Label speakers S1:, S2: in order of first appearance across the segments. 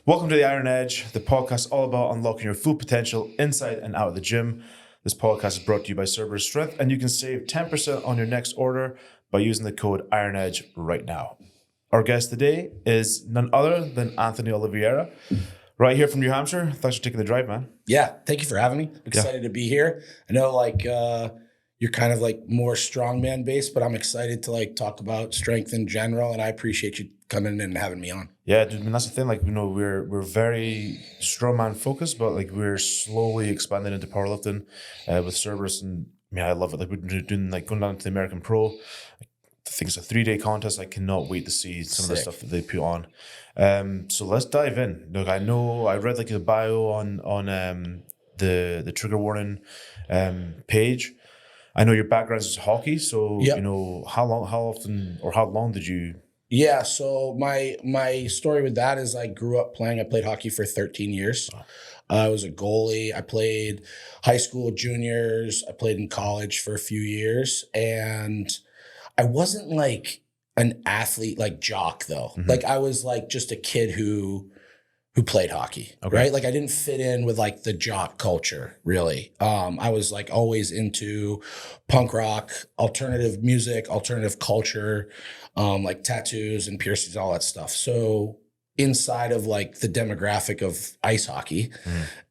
S1: Welcome to the Iron Edge, the podcast all about unlocking your full potential inside and out of the gym. This podcast is brought to you by Cerberus Strength, and you can save 10% on your next order by using the code IRONEDGE right now. Our guest today is none other than Anthony Oliveira, right here from New Hampshire. Thanks for taking the drive, man.
S2: Yeah, thank you for having me. Excited to be here. I know you're kind of like more strongman based, but I'm excited to talk about strength in general, and I appreciate you coming in and having me on.
S1: Yeah, dude, I mean, that's the thing. We're very strongman focused, but we're slowly expanding into powerlifting with Cerberus, and I love it. We've been doing going down to the American Pro. I think it's a 3-day contest. I cannot wait to see some of the stuff that they put on. So let's dive in. Look, I know I read the bio on the trigger warning page. I know your background is hockey, so
S2: yep.
S1: How long did you?
S2: Yeah, so my story with that is I grew up playing. I played hockey for 13 years. I was a goalie. I played high school, juniors. I played in college for a few years, and I wasn't an athlete jock though. Mm-hmm. I was just a kid who played hockey, okay. Right? I didn't fit in with the jock culture, really. I was always into punk rock, alternative music, alternative culture, tattoos and piercings, all that stuff. So inside of the demographic of ice hockey,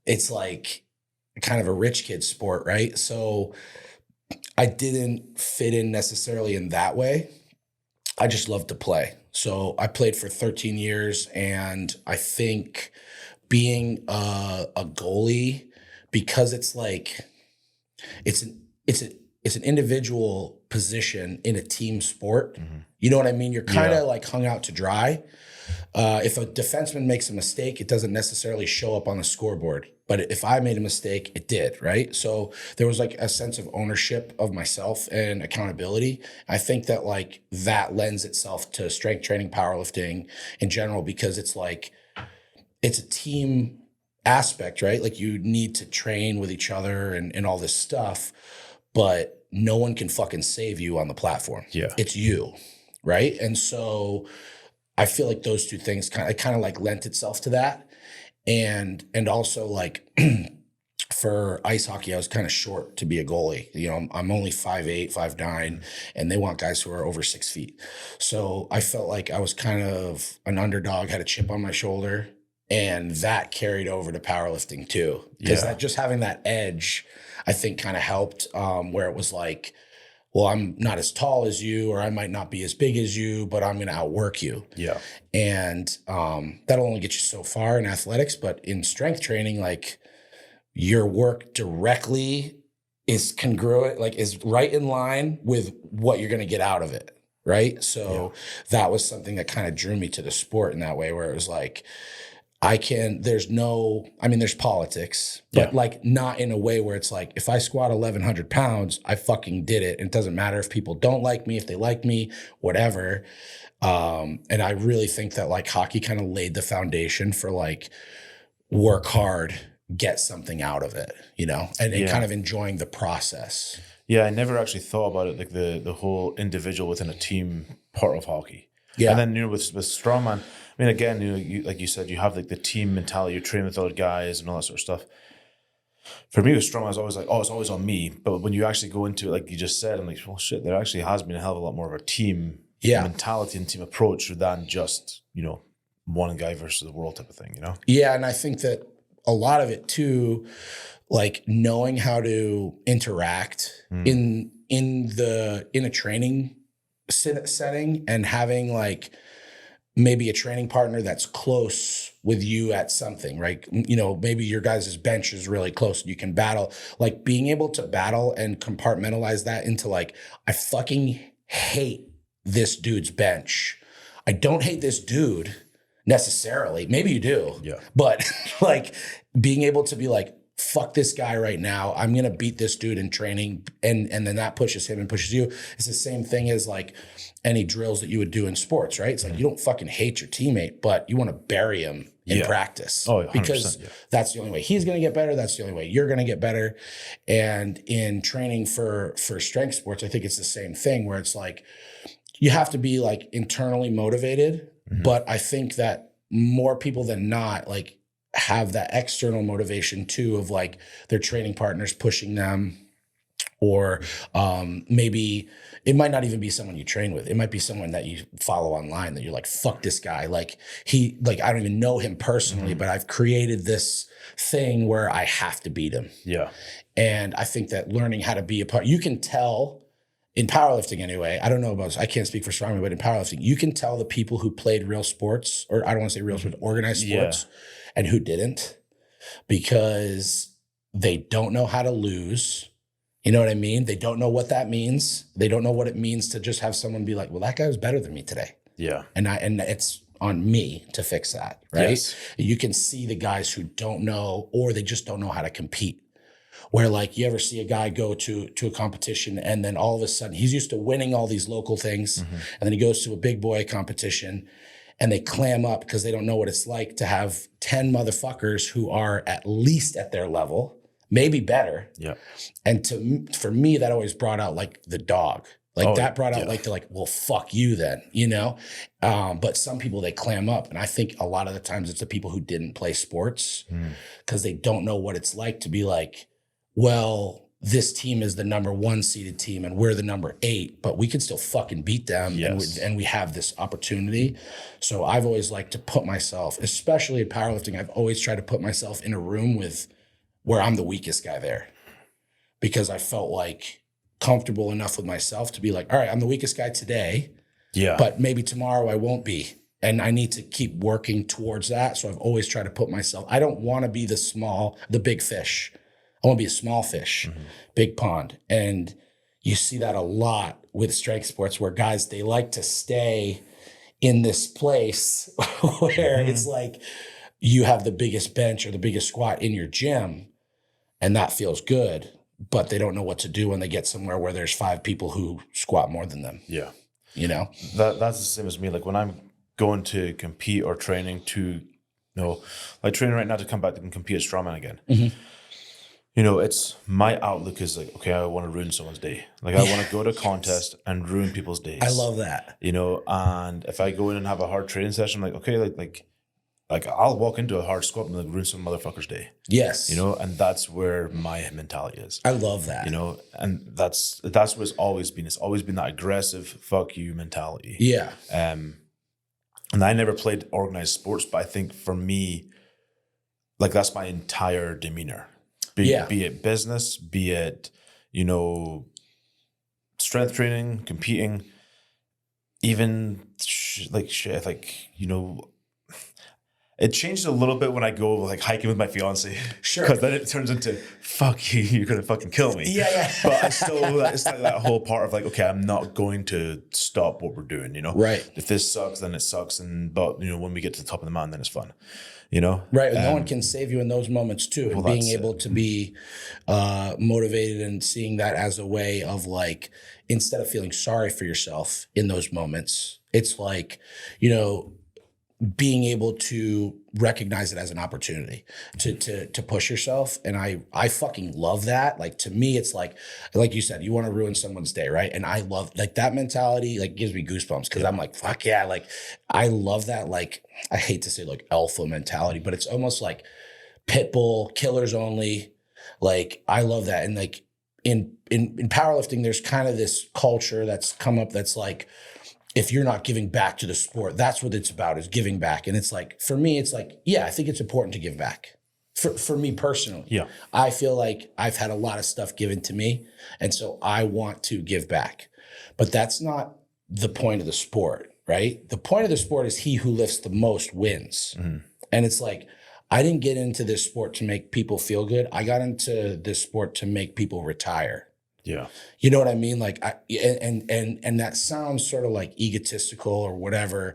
S2: it's kind of a rich kid sport, right? So I didn't fit in necessarily in that way. I just loved to play. So I played for 13 years, and I think being a goalie, because it's an individual position in a team sport. Mm-hmm. You know what I mean? You're kind of hung out to dry. If a defenseman makes a mistake, it doesn't necessarily show up on the scoreboard. But if I made a mistake, it did, right? So there was a sense of ownership of myself and accountability. I think that that lends itself to strength training, powerlifting in general, because it's a team aspect, right? You need to train with each other and all this stuff, but no one can fucking save you on the platform.
S1: Yeah.
S2: It's you, right? And so I feel those two things kind of lent itself to that. And also for ice hockey, I was kind of short to be a goalie. I'm only 5'8", 5'9", and they want guys who are over 6 feet. So I felt I was kind of an underdog, had a chip on my shoulder, and that carried over to powerlifting too. Because just having that edge, I think kind of helped, where it was well, I'm not as tall as you, or I might not be as big as you, but I'm going to outwork you. Yeah. And that'll only get you so far in athletics, but in strength training, your work directly is congruent, is right in line with what you're going to get out of it. Right. So that was something that kind of drew me to the sport in that way, where it was there's politics, but not in a way where it's if I squat 1,100 pounds, I fucking did it. And it doesn't matter if people don't like me, if they like me, whatever. And I really think that hockey kind of laid the foundation for work hard, get something out of it, and kind of enjoying the process.
S1: Yeah. I never actually thought about it, the whole individual within a team part of hockey.
S2: Yeah.
S1: And then, with strongman, again, you, like you said, you have the team mentality, you're training with other guys and all that sort of stuff. For me, with strongman, it's always it's always on me. But when you actually go into it, like you just said, I'm well, shit, there actually has been a hell of a lot more of a team mentality and team approach than just, one guy versus the world type of thing,
S2: Yeah, and I think that a lot of it too, knowing how to interact in a training setting, and having maybe a training partner that's close with you at something, right? Maybe your guys' bench is really close and you can battle. Being able to battle and compartmentalize that into I fucking hate this dude's bench. I don't hate this dude necessarily. Maybe you do.
S1: Yeah.
S2: But being able to be fuck this guy right now. I'm going to beat this dude in training. And then that pushes him and pushes you. It's the same thing as any drills that you would do in sports, right? It's you don't fucking hate your teammate, but you want to bury him in practice.
S1: Oh, 100%,
S2: because that's the only way he's going to get better. That's the only way you're going to get better. And in training for strength sports, I think it's the same thing, where it's you have to be internally motivated. Mm-hmm. But I think that more people than not, like, have that external motivation too of like their training partners pushing them, or maybe it might not even be someone you train with. It might be someone that you follow online that you're like, fuck this guy. Like I don't even know him personally, but I've created this thing where I have to beat him.
S1: Yeah.
S2: And I think that learning how to be a part, you can tell in powerlifting anyway, I don't know about, I can't speak for strongman, but in powerlifting, you can tell the people who played real sports, or I don't want to say real sports, organized sports, and who didn't, because they don't know how to lose. You know what I mean? They don't know what that means. They don't know what it means to just have someone be like, well, that guy was better than me today.
S1: Yeah.
S2: And it's on me to fix that, right?
S1: Yes.
S2: You can see the guys who don't know, or they just don't know how to compete. Where like you ever see a guy go to a competition and then all of a sudden he's used to winning all these local things, and then he goes to a big boy competition and they clam up because they don't know what it's like to have 10 motherfuckers who are at least at their level, maybe better.
S1: Yeah.
S2: And for me, that always brought out like the dog. Like that brought out like, they're like, well, fuck you then, you know? But some people, they clam up. And I think a lot of the times it's the people who didn't play sports because they don't know what it's like to be like, well, this team is the number 1 seeded team and we're the number 8, but we can still fucking beat them.
S1: Yes.
S2: And we have this opportunity. So I've always liked to put myself, especially in powerlifting, I've always tried to put myself in a room where I'm the weakest guy there, because I felt like comfortable enough with myself to be like, all right, I'm the weakest guy today, but maybe tomorrow I won't be. And I need to keep working towards that. So I've always tried to put myself, I don't want to be the big fish. I want to be a small fish, big pond. And you see that a lot with strength sports where guys, they like to stay in this place where it's like you have the biggest bench or the biggest squat in your gym and that feels good, but they don't know what to do when they get somewhere where there's 5 people who squat more than them.
S1: Yeah.
S2: You know?
S1: That's the same as me. Like when I'm going to compete or training like training right now to come back and compete at strongman again. You know, it's my outlook is like, okay, I want to ruin someone's day. Like I want to go to a contest and ruin people's days.
S2: I love that.
S1: You know, and if I go in and have a hard training session, I'm like, okay, like I'll walk into a hard squat and like ruin some motherfucker's day.
S2: Yes.
S1: You know, and that's where my mentality is.
S2: I love that.
S1: You know, and that's what it's always been. It's always been that aggressive fuck you mentality.
S2: Yeah.
S1: And I never played organized sports, but I think for me, like that's my entire demeanor. Be it business, be it, you know, strength training, competing, even you know, it changed a little bit when I go like hiking with my fiance.
S2: Sure.
S1: Because then it turns into, fuck you, you're going to fucking kill me.
S2: Yeah.
S1: But I still, it's like that whole part of like, okay, I'm not going to stop what we're doing, you know?
S2: Right.
S1: If this sucks, then it sucks. But, you know, when we get to the top of the mountain, then it's fun. You know,
S2: right? No one can save you in those moments too. And being able to be motivated and seeing that as a way of like, instead of feeling sorry for yourself in those moments, it's like, you know, being able to recognize it as an opportunity to push yourself. And I fucking love that. Like to me, it's like you said, you want to ruin someone's day, right? And I love like that mentality, like gives me goosebumps because I'm like, fuck yeah. Like I love that. Like, I hate to say like alpha mentality, but it's almost like pit bull, killers only. Like I love that. And like in powerlifting, there's kind of this culture that's come up that's like, if you're not giving back to the sport, that's what it's about, is giving back. And it's like, for me, it's like, yeah, I think it's important to give back. For me personally.
S1: Yeah.
S2: I feel like I've had a lot of stuff given to me. And so I want to give back. But that's not the point of the sport, right? The point of the sport is he who lifts the most wins. And it's like, I didn't get into this sport to make people feel good. I got into this sport to make people retire.
S1: Yeah.
S2: You know what I mean? Like, and that sounds sort of like egotistical or whatever,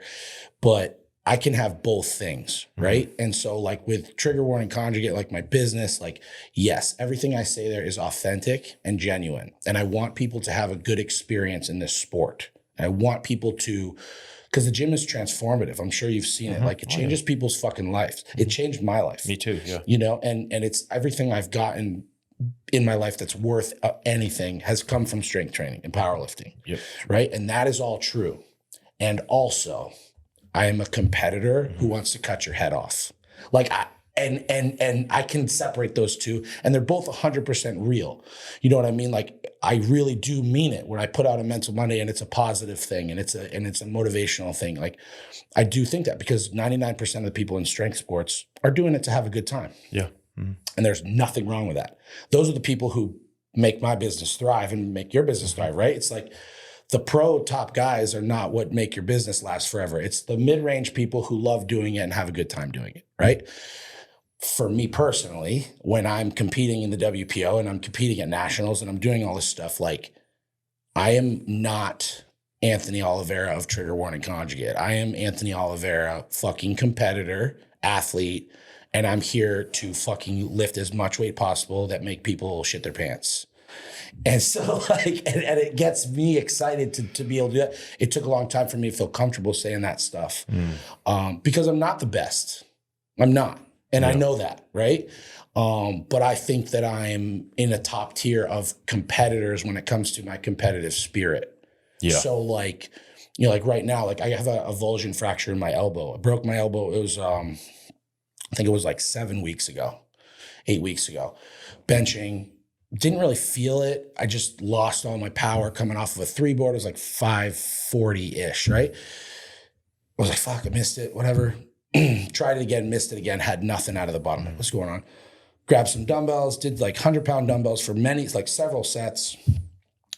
S2: but I can have both things, right? And so like with Trigger Warning Conjugate, like my business, like, yes, everything I say there is authentic and genuine. And I want people to have a good experience in this sport. And I want people to, because the gym is transformative. I'm sure you've seen it. Like it changes people's fucking lives. It changed my life.
S1: Me too. Yeah.
S2: You know, and it's everything I've gotten in my life that's worth anything has come from strength training and powerlifting.
S1: Yep.
S2: Right. And that is all true. And also I am a competitor who wants to cut your head off. Like and I can separate those two, and they're both 100% real. You know what I mean? Like I really do mean it when I put out a Mental Monday, and it's a positive thing, and it's a motivational thing. Like I do think that, because 99% of the people in strength sports are doing it to have a good time.
S1: Yeah.
S2: And there's nothing wrong with that. Those are the people who make my business thrive and make your business thrive, right? It's like the pro top guys are not what make your business last forever. It's the mid-range people who love doing it and have a good time doing it, right? For me personally, when I'm competing in the WPO and I'm competing at nationals and I'm doing all this stuff, like I am not Anthony Oliveira of Trigger Warning Conjugate. I am Anthony Oliveira, fucking competitor, athlete, and I'm here to fucking lift as much weight possible that make people shit their pants. And so like, and it gets me excited to be able to do that. It took a long time for me to feel comfortable saying that stuff because I'm not the best. I'm not. And I know that, right? But I think that I'm in a top tier of competitors when it comes to my competitive spirit. Yeah. So like, you know, like right now, like I have a avulsion fracture in my elbow. I broke my elbow. It was, I think it was like 8 weeks ago, benching. Didn't really feel it. I just lost all my power coming off of a 3 board. It was like 540-ish, right? I was like, fuck, I missed it, whatever. Tried it again, missed it again, had nothing out of the bottom. What's going on? Grabbed some dumbbells, did like 100-pound dumbbells for several sets.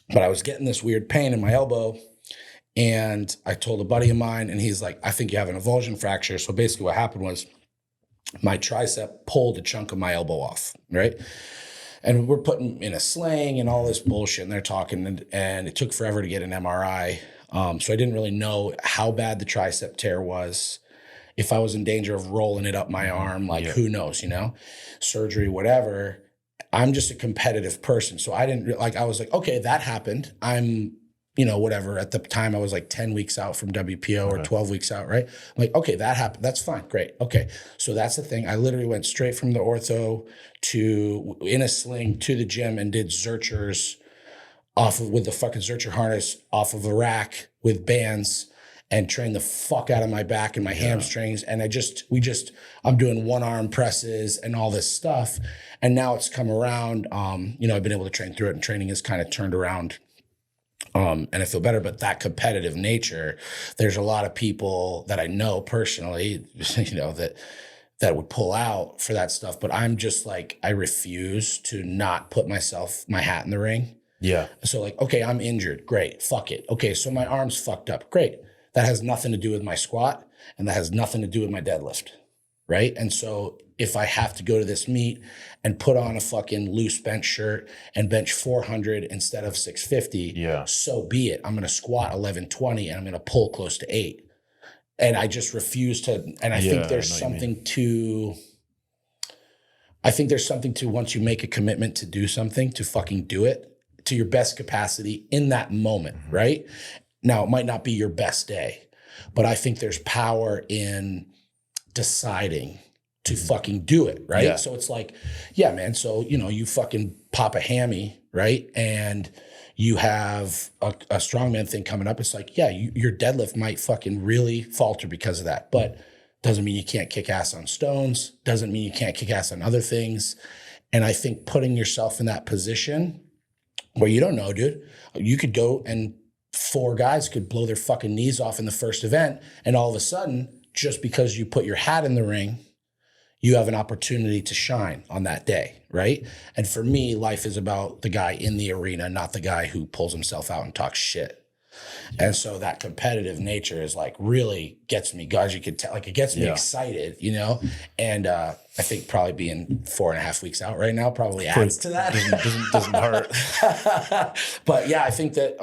S2: But I was getting this weird pain in my elbow. And I told a buddy of mine, and he's like, I think you have an avulsion fracture. So basically what happened was my tricep pulled a chunk of my elbow off, right? And we're putting in a sling and all this bullshit, and they're talking, and it took forever to get an MRI. So I didn't really know how bad the tricep tear was, if I was in danger of rolling it up my arm, like who knows, you know, surgery, whatever. I'm just a competitive person. So I didn't I was like, okay, that happened. I'm, you know, whatever. At the time I was like 10 weeks out from WPO or 12 weeks out, right? I'm like, okay, that happened. That's fine. Great. Okay. So that's the thing. I literally went straight from the ortho to in a sling to the gym and did Zerchers with the fucking Zercher harness off of a rack with bands and trained the fuck out of my back and my hamstrings. And I'm doing 1-arm presses and all this stuff. And now it's come around. You know, I've been able to train through it, and training has kind of turned around. And I feel better, but that competitive nature, there's a lot of people that I know personally, you know, that would pull out for that stuff. But I'm just like, I refuse to not put my hat in the ring. Yeah. So like, okay, I'm injured. Great. Fuck it. Okay. So my arm's fucked up. Great. That has nothing to do with my squat, and that has nothing to do with my deadlift. Right. And so if I have to go to this meet and put on a fucking loose bench shirt and bench 400 instead of 650, so be it. I'm going to squat 1120 and I'm going to pull close to 8. And I just refuse to. And I think there's something to, once you make a commitment to do something, to fucking do it to your best capacity in that moment. Right. Now, it might not be your best day, but I think there's power in deciding to fucking do it, right? Yeah. So it's like, yeah, man. So, you know, you fucking pop a hammy, right? And you have a strongman thing coming up. It's like, yeah, your deadlift might fucking really falter because of that, but doesn't mean you can't kick ass on stones. Doesn't mean you can't kick ass on other things. And I think putting yourself in that position where you don't know, dude, you could go and 4 guys could blow their fucking knees off in the first event. And all of a sudden, just because you put your hat in the ring, you have an opportunity to shine on that day, right? And for me, life is about the guy in the arena, not the guy who pulls himself out and talks shit. And so that competitive nature is like really gets me, guys, you could tell, like it gets me excited, you know? And I think probably being 4.5 weeks out right now probably adds to that.
S1: Doesn't hurt.
S2: But yeah, I think that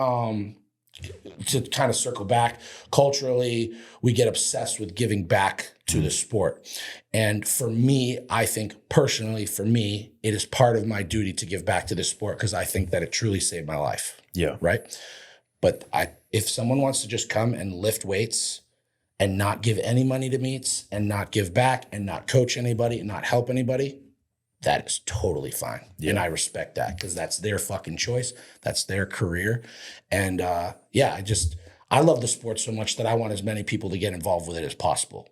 S2: to kind of circle back, culturally, we get obsessed with giving back to the sport. And for me, I think personally, for me, it is part of my duty to give back to the sport because I think that it truly saved my life. Yeah. Right. But if someone wants to just come and lift weights and not give any money to meets and not give back and not coach anybody and not help anybody, that is totally fine. Yeah. And I respect that because that's their fucking choice. That's their career. And I love the sport so much that I want as many people to get involved with it as possible.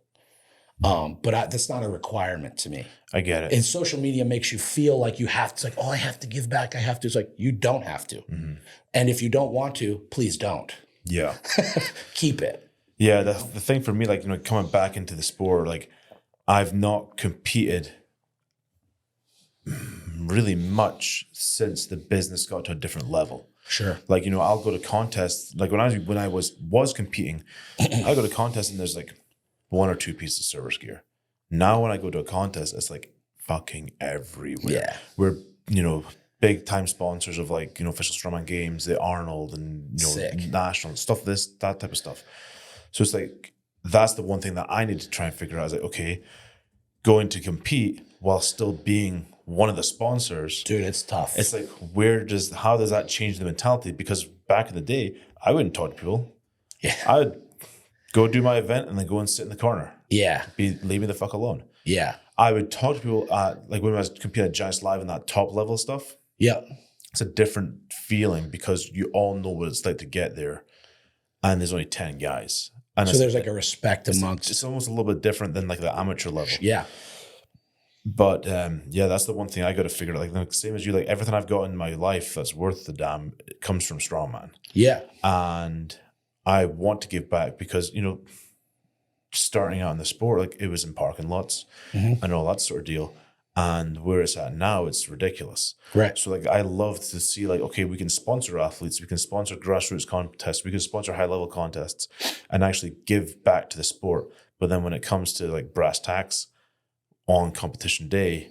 S2: That's not a requirement to me.
S1: I get it.
S2: And social media makes you feel like you have to, it's like, oh, I have to give back. I have to. It's like, you don't have to.
S1: Mm-hmm.
S2: And if you don't want to, please don't.
S1: Yeah.
S2: Keep it.
S1: Yeah. The thing for me, like, you know, coming back into the sport, like I've not competed really much since the business got to a different level.
S2: Sure.
S1: Like, you know, I'll go to contests. Like when I was competing, I go to contests and there's like 1 or 2 pieces of Cerberus gear. Now when I go to a contest, it's like fucking everywhere.
S2: Yeah.
S1: We're, you know, big time sponsors of like, you know, official strongman games, the Arnold and, you know,
S2: Sick.
S1: national stuff, that type of stuff. So it's like, that's the one thing that I need to try and figure out is like, okay, going to compete while still being one of the sponsors.
S2: Dude, it's tough.
S1: It's like, how does that change the mentality? Because back in the day, I wouldn't talk to people.
S2: Yeah.
S1: I would go do my event and then go and sit in the corner.
S2: Yeah.
S1: Leave me the fuck alone.
S2: Yeah.
S1: I would talk to people like when I was competing at Giants Live and that top level stuff.
S2: Yeah.
S1: It's a different feeling because you all know what it's like to get there. And there's only 10 guys. And
S2: so there's like a respect amongst.
S1: It's almost a little bit different than like the amateur level.
S2: Yeah.
S1: But yeah, that's the one thing I got to figure out. Like same as you, like everything I've got in my life that's worth the damn, it comes from strongman.
S2: Yeah.
S1: And I want to give back because, you know, starting out in the sport, like it was in parking lots and all that sort of deal. And where it's at now, it's ridiculous.
S2: Right.
S1: So like I love to see like, okay, we can sponsor athletes, we can sponsor grassroots contests, we can sponsor high level contests and actually give back to the sport. But then when it comes to like brass tacks on competition day,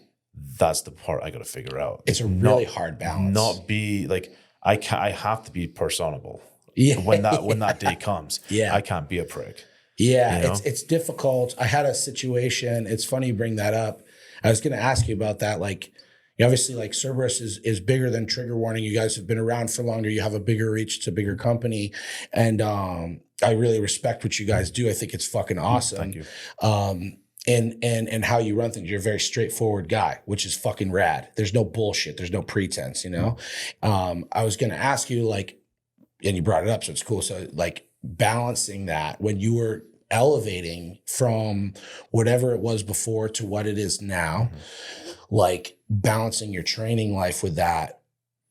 S1: that's the part I got to figure out.
S2: It's a really hard balance.
S1: Not be like, I have to be personable.
S2: Yeah.
S1: When that day comes.
S2: Yeah.
S1: I can't be a prick.
S2: Yeah.
S1: You know?
S2: It's difficult. I had a situation. It's funny you bring that up. I was going to ask you about that. Like, obviously, like Cerberus is bigger than Trigger Warning. You guys have been around for longer. You have a bigger reach. It's a bigger company. And I really respect what you guys do. I think it's fucking awesome.
S1: Thank you.
S2: And how you run things. You're a very straightforward guy, which is fucking rad. There's no bullshit. There's no pretense, you know? I was going to ask you, like, and you brought it up, so it's cool. So like balancing that when you were elevating from whatever it was before to what it is now, like balancing your training life with that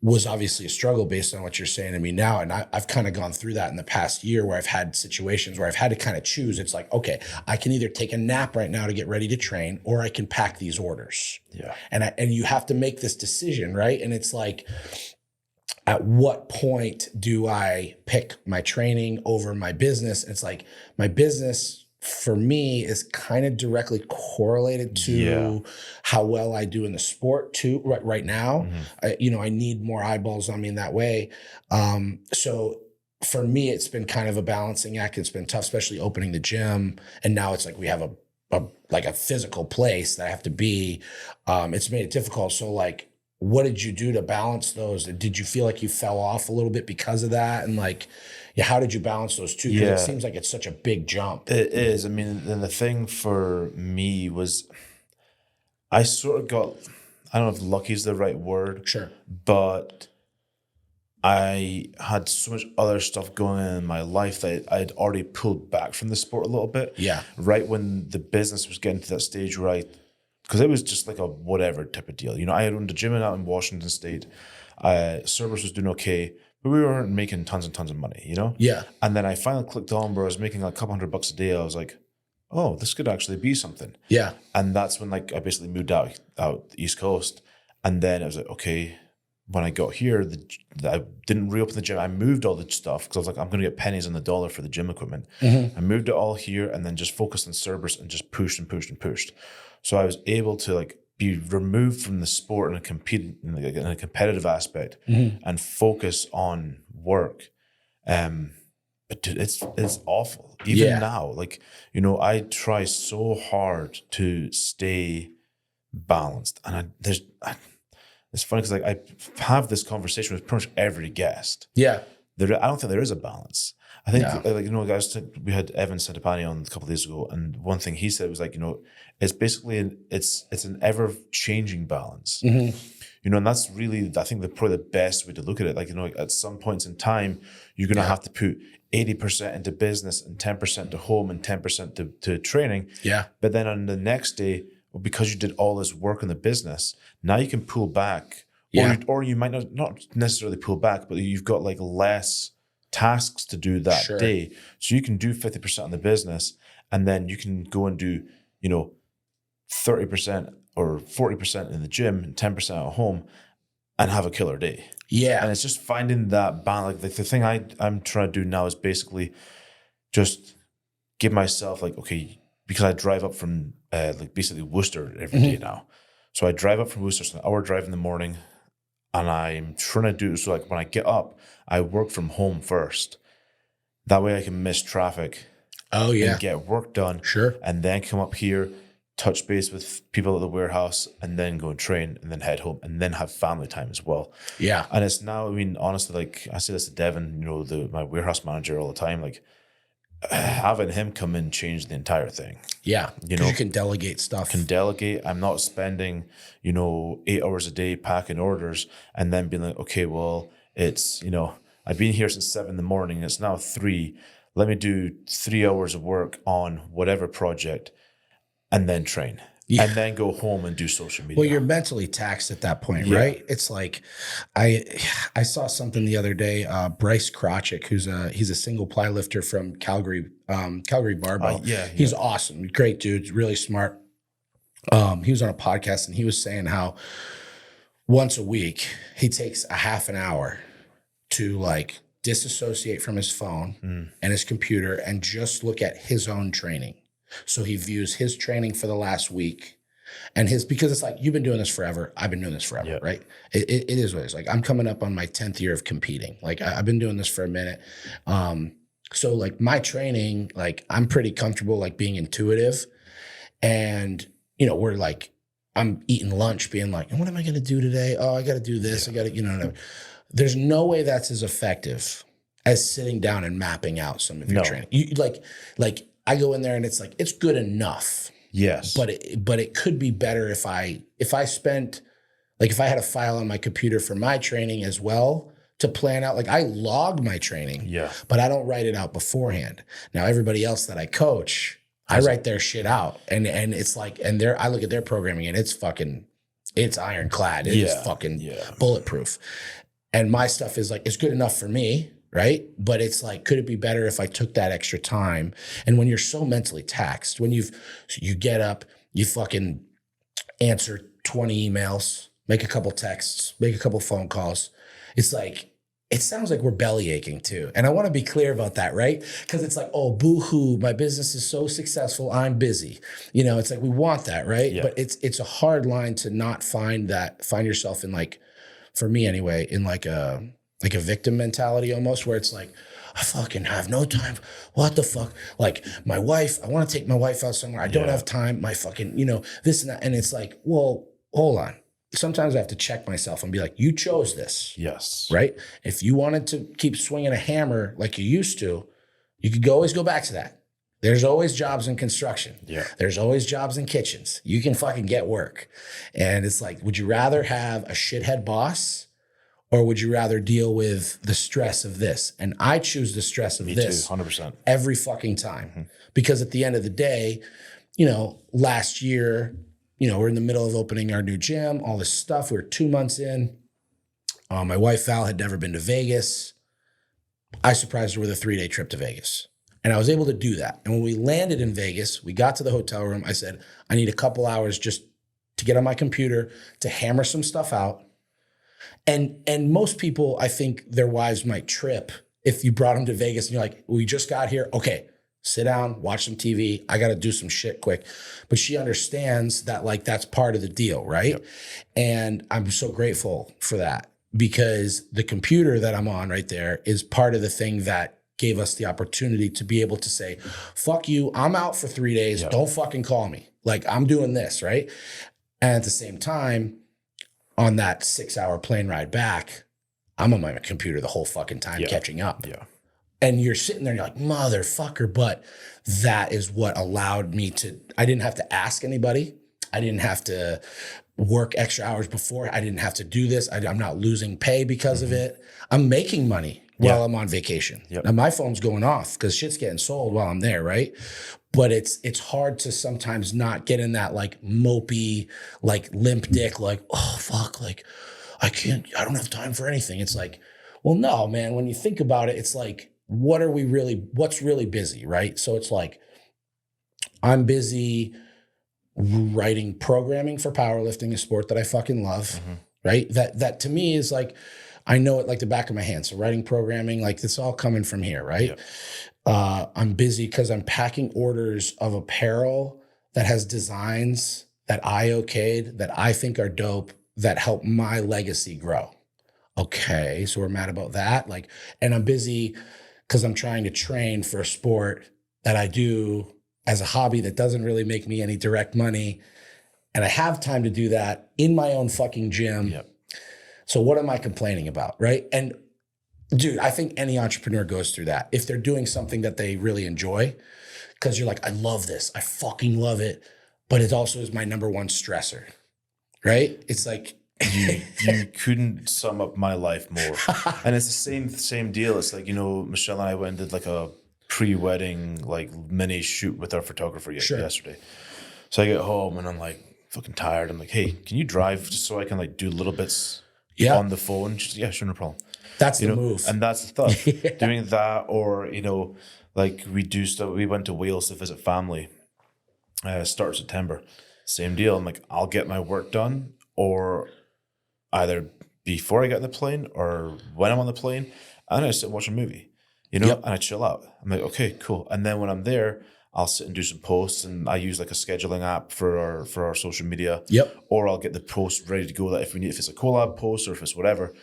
S2: was obviously a struggle based on what you're saying to me now. And I've kind of gone through that in the past year where I've had situations where I've had to kind of choose. It's like, okay, I can either take a nap right now to get ready to train, or I can pack these orders.
S1: Yeah.
S2: And you have to make this decision, right? And it's like, at what point do I pick my training over my business? It's like my business for me is kind of directly correlated to how well I do in the sport too. Right now, I need more eyeballs on me in that way. So for me, it's been kind of a balancing act. It's been tough, especially opening the gym. And now it's like we have a physical place that I have to be. It's made it difficult. So like, what did you do to balance those? Did you feel like you fell off a little bit because of that? And like, how did you balance those two? Because it seems like it's such a big jump.
S1: It is. I mean, and the thing for me was I sort of got, I don't know if lucky is the right word.
S2: Sure.
S1: But I had so much other stuff going on in my life that I'd already pulled back from the sport a little bit.
S2: Yeah.
S1: Right when the business was getting to that stage where because it was just like a whatever type of deal. You know, I had owned a gym out in Washington State. Cerberus was doing okay, but we weren't making tons and tons of money, you know?
S2: Yeah.
S1: And then I finally clicked on where I was making like a couple $100 a day. I was like, oh, this could actually be something.
S2: Yeah.
S1: And that's when like I basically moved out the East Coast. And then I was like, okay, when I got here, I didn't reopen the gym. I moved all the stuff because I was like, I'm going to get pennies on the dollar for the gym equipment. I moved it all here and then just focused on Cerberus and just pushed and pushed and pushed. So I was able to like be removed from the sport in a competitive aspect and focus on work. But dude, it's awful. Even now, like, you know, I try so hard to stay balanced. And it's funny because like I have this conversation with pretty much every guest.
S2: Yeah.
S1: I don't think there is a balance. I think, like, you know, guys, we had Evan Santapani on a couple of days ago, and one thing he said was like, you know, it's basically it's an ever changing balance, you know, and that's really, I think, probably the best way to look at it. Like, you know, like at some points in time, you're gonna have to put 80% into business and 10% to home and 10% to training.
S2: Yeah.
S1: But then on the next day, well, because you did all this work in the business, now you can pull back.
S2: Yeah.
S1: Or you might not necessarily pull back, but you've got like less tasks to do that day. So you can do 50% on the business, and then you can go and do, 30% or 40% in the gym and 10% at home and have a killer day.
S2: Yeah.
S1: And it's just finding that balance. Like the thing I'm trying to do now is basically just give myself like, okay, because I drive up from like basically Worcester every day now. So I drive up from Worcester, so an hour drive in the morning, and I'm trying to do, so like when I get up, I work from home first. That way I can miss traffic.
S2: Oh, yeah.
S1: And get work done.
S2: Sure.
S1: And then come up here, touch base with people at the warehouse, and then go and train, and then head home, and then have family time as well.
S2: Yeah.
S1: And it's now, I mean, honestly, like I say this to Devin, my warehouse manager all the time, like having him come in changed the entire thing.
S2: Yeah. Because you can delegate stuff.
S1: Can delegate. I'm not spending, 8 hours a day packing orders and then being like, okay, well, it's, I've been here since 7 a.m. It's now 3. Let me do 3 hours of work on whatever project and then train. Yeah. And then go home and do social media.
S2: Well, you're mentally taxed at that point, right? It's like, I saw something the other day. Bryce Krotchick, he's a single ply lifter from Calgary Barbell. He's awesome, great dude, really smart. He was on a podcast and he was saying how once a week he takes a half an hour to like disassociate from his phone and his computer and just look at his own training. So he views his training for the last week and because it's like, you've been doing this forever. I've been doing this forever, right? It is what it is. Like I'm coming up on my 10th year of competing. Like I've been doing this for a minute. So like my training, like I'm pretty comfortable, like being intuitive and, we're like, I'm eating lunch being like, what am I going to do today? Oh, I got to do this. I got to, there's no way that's as effective as sitting down and mapping out some of your training. You like I go in there and it's like, it's good enough.
S1: Yes.
S2: But it could be better if I spent, like if I had a file on my computer for my training as well to plan out, like I log my training, but I don't write it out beforehand. Now, everybody else that I coach, I write their shit out and it's like, and I look at their programming and it's ironclad. It's fucking bulletproof. And my stuff is like, it's good enough for me. Right. But it's like, could it be better if I took that extra time? And when you're so mentally taxed, when you get up, you fucking answer 20 emails, make a couple texts, make a couple phone calls. It's like, it sounds like we're belly aching too. And I want to be clear about that, right? Because it's like, oh, boo-hoo, my business is so successful, I'm busy. It's like, we want that, right? Yeah. But it's a hard line to not find yourself in like, for me anyway, in like a victim mentality almost, where it's like, I fucking have no time. What the fuck? Like my wife, I want to take my wife out somewhere. I don't have time. My fucking, this and that. And it's like, well, hold on. Sometimes I have to check myself and be like, you chose this.
S1: Yes.
S2: Right? If you wanted to keep swinging a hammer like you used to, you could always go back to that. There's always jobs in construction. Yeah. There's always jobs in kitchens. You can fucking get work. And it's like, would you rather have a shithead boss or would you rather deal with the stress of this? And I choose the stress of this
S1: 100%.
S2: Every fucking time. Because at the end of the day, last year, we're in the middle of opening our new gym, all this stuff. We were 2 months in. My wife, Val, had never been to Vegas. I surprised her with a 3-day trip to Vegas. And I was able to do that. And when we landed in Vegas, we got to the hotel room. I said, I need a couple hours just to get on my computer, to hammer some stuff out. And most people, I think their wives might trip if you brought them to Vegas and you're like, we just got here. Okay, sit down, watch some TV. I got to do some shit quick. But she understands that like that's part of the deal, right? Yep. And I'm so grateful for that because the computer that I'm on right there is part of the thing that gave us the opportunity to be able to say, fuck you, I'm out for 3 days. Yep. Don't fucking call me. Like I'm doing this, right? And at the same time, on that 6-hour plane ride back, I'm on my computer the whole fucking time catching up. Yeah. And you're sitting there and you're like, motherfucker. But that is what allowed me I didn't have to ask anybody. I didn't have to work extra hours before. I didn't have to do this. I'm not losing pay because of it. I'm making money while I'm on vacation.
S1: Yep.
S2: Now my phone's going off because shit's getting sold while I'm there, right? But it's hard to sometimes not get in that like mopey, like limp dick, like, oh fuck, like I don't have time for anything. It's like, well, no, man, when you think about it, it's like, what's really busy, right? So it's like, I'm busy writing programming for powerlifting, a sport that I fucking love, right? That to me is like, I know it like the back of my hand. So writing programming, like it's all coming from here, right?
S1: Yep.
S2: I'm busy because I'm packing orders of apparel that has designs that I okayed, that I think are dope, that help my legacy grow. Okay, so we're mad about that. Like, and I'm busy because I'm trying to train for a sport that I do as a hobby that doesn't really make me any direct money. And I have time to do that in my own fucking gym.
S1: Yep.
S2: So what am I complaining about, right? And dude, I think any entrepreneur goes through that. If they're doing something that they really enjoy, because you're like, I love this. I fucking love it. But it also is my number one stressor, right? It's like,
S1: you couldn't sum up my life more. And it's the same deal. It's like, Michelle and I went and did like a pre-wedding like mini shoot with our photographer yesterday. So I get home and I'm like fucking tired. I'm like, hey, can you drive just so I can like do little bits on the phone? She's like, yeah, sure, no problem.
S2: That's the move.
S1: And that's the stuff. Doing that, or like we do stuff. We went to Wales to visit family. Start of September. Same deal. I'm like, I'll get my work done, or either before I get on the plane or when I'm on the plane, and I sit and watch a movie, and I chill out. I'm like, okay, cool. And then when I'm there, I'll sit and do some posts, and I use like a scheduling app for our social media.
S2: Yep.
S1: Or I'll get the post ready to go. That if it's a collab post or if it's whatever,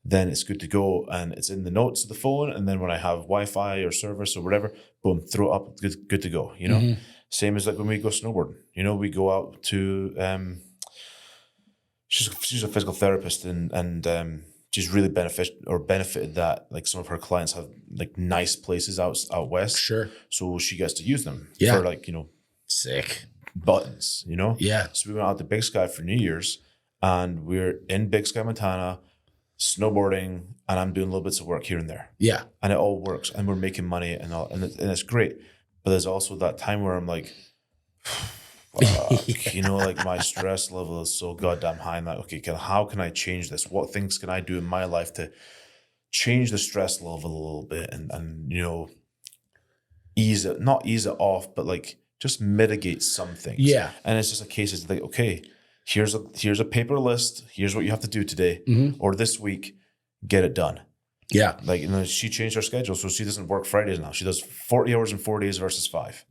S1: then it's good to go, and it's in the notes of the phone. And then when I have Wi-Fi or service or whatever, boom, throw it up, good to go. Same as like when we go snowboarding. We go out to she's a physical therapist, and she's really benefited that like some of her clients have like nice places out west.
S2: Sure.
S1: So she gets to use them
S2: for
S1: like
S2: sick
S1: buttons.
S2: Yeah.
S1: So we went out to Big Sky for New Year's, and we're in Big Sky, Montana, snowboarding, and I'm doing little bits of work here and there.
S2: Yeah.
S1: And it all works, and we're making money and all, and it's great. But there's also that time where I'm like, fuck, like my stress level is so goddamn high. I'm like, okay, how can I change this? What things can I do in my life to change the stress level a little bit and not ease it off, but like just mitigate some things.
S2: Yeah.
S1: And it's just a case of like, okay, here's a paper list. Here's what you have to do today or this week. Get it done.
S2: Yeah.
S1: Like, she changed her schedule, so she doesn't work Fridays now. She does 40 hours in 4 days versus 5.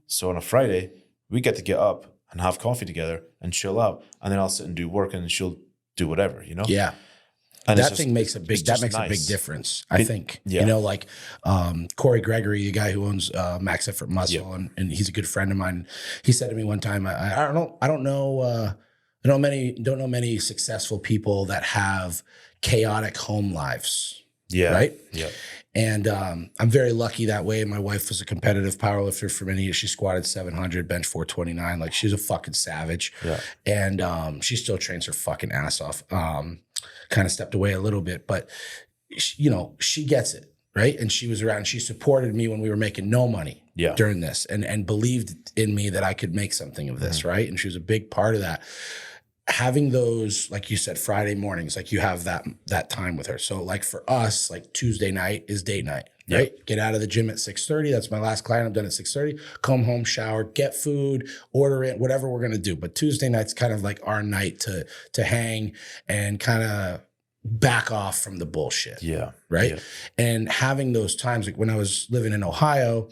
S1: So on a Friday, we get to get up and have coffee together and chill out, and then I'll sit and do work, and she'll do whatever,
S2: Yeah.
S1: And
S2: that thing makes a big
S1: nice.
S2: difference, I think.
S1: Yeah.
S2: Like Corey Gregory, the guy who owns Max Effort Muscle, and he's a good friend of mine. He said to me one time, I don't know many successful people that have chaotic home lives.
S1: Yeah.
S2: Right.
S1: Yeah.
S2: And I'm very lucky that way. My wife was a competitive powerlifter for many years. She squatted 700, bench 429. Like, she's a fucking savage.
S1: Yeah.
S2: And she still trains her fucking ass off. Kind of stepped away a little bit, but she gets it, right? And she was around. She supported me when we were making no money during this, and believed in me that I could make something of this, right? And she was a big part of that. Having those, like you said, Friday mornings, like you have that time with her. So like for us, like Tuesday night is date night, right? Get out of the gym at 6:30. That's my last client. I'm done at 6:30. Come home, shower, get food, order it, whatever we're gonna do. But Tuesday night's kind of like our night to hang and kind of back off from the bullshit.
S1: Yeah.
S2: Right.
S1: Yeah.
S2: And having those times, like when I was living in Ohio,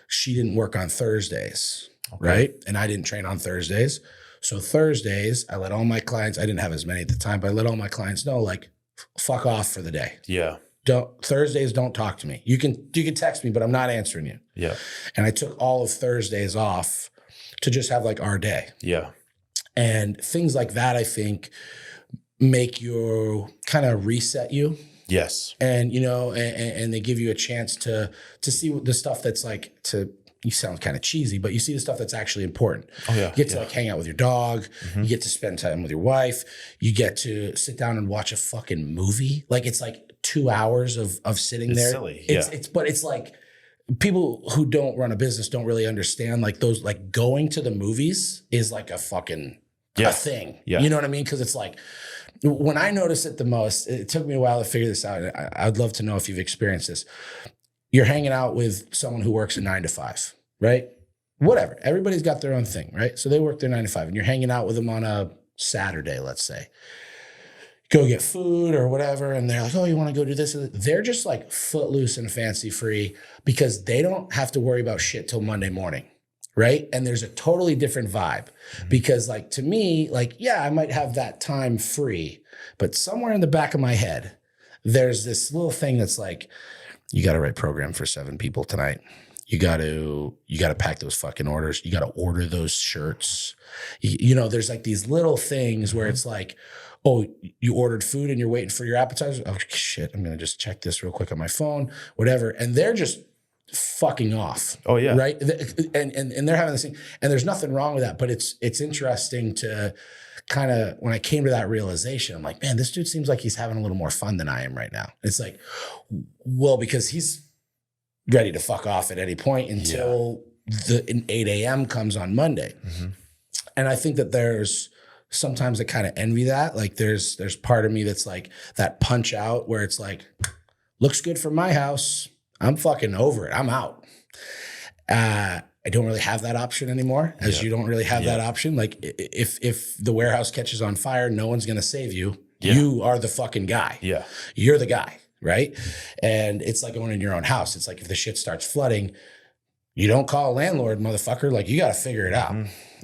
S2: she didn't work on Thursdays, right? And I didn't train on Thursdays. So Thursdays, I let all my clients, I didn't have as many at the time, but I let all my clients know, like, fuck off for the day.
S1: Yeah.
S2: Thursdays, don't talk to me. You can text me, but I'm not answering you.
S1: Yeah.
S2: And I took all of Thursdays off to just have like our day.
S1: Yeah.
S2: And things like that, I think, make you kind of reset you.
S1: Yes.
S2: And, and they give you a chance to see the stuff that's like you sound kind of cheesy, but you see the stuff that's actually important.
S1: Oh, yeah.
S2: You get to like hang out with your dog. You get to spend time with your wife. You get to sit down and watch a fucking movie. Like, it's like 2 hours of sitting
S1: It's
S2: there.
S1: silly.
S2: But it's like people who don't run a business don't really understand like those, like going to the movies is like a fucking a thing.
S1: Yeah.
S2: You know what I mean? Because it's like when I notice it the most, it took me a while to figure this out. I'd love to know if you've experienced this. You're hanging out with someone who works a 9 to 5, right? Whatever. Everybody's got their own thing, right? So they work their 9 to 5 and you're hanging out with them on a Saturday, let's say. Go get food or whatever. And they're like, oh, you want to go do this? They're just like footloose and fancy free because they don't have to worry about shit till Monday morning. Right. And there's a totally different vibe because like to me, like, yeah, I might have that time free, but somewhere in the back of my head, there's this little thing that's like, you got to write program for 7 people tonight. You got to pack those fucking orders. You got to order those shirts. You know, there's like these little things where it's like, oh, you ordered food and you're waiting for your appetizer. Oh shit, I'm gonna just check this real quick on my phone, whatever. And they're just fucking off.
S1: Oh yeah,
S2: right. And they're having this thing, and there's nothing wrong with that. But it's interesting to kind of when I came to that realization, I'm like, man, this dude seems like he's having a little more fun than I am right now. It's like, well, because he's ready to fuck off at any point until the 8 a.m. comes on Monday. And I think that there's sometimes I kind of envy that. Like there's part of me that's like that punch out where it's like, looks good for my house. I'm fucking over it. I'm out. I don't really have that option anymore, as you don't really have that option. Like if the warehouse catches on fire, no one's going to save you. You are the fucking guy. Yeah. You're the guy. Right. And it's like owning your own house. It's like if the shit starts flooding, you don't call a landlord, motherfucker. Like you got to figure it out.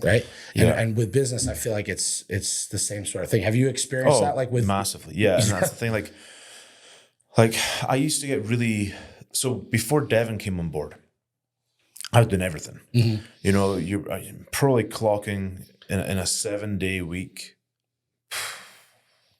S2: Right. And with business, I feel like it's the same sort of thing. Have you experienced that? Like with
S1: massively. Yeah. And that's the thing. Like I used to get really, so before Devin came on board, I was doing everything. You know, you're probably clocking in a 7-day week.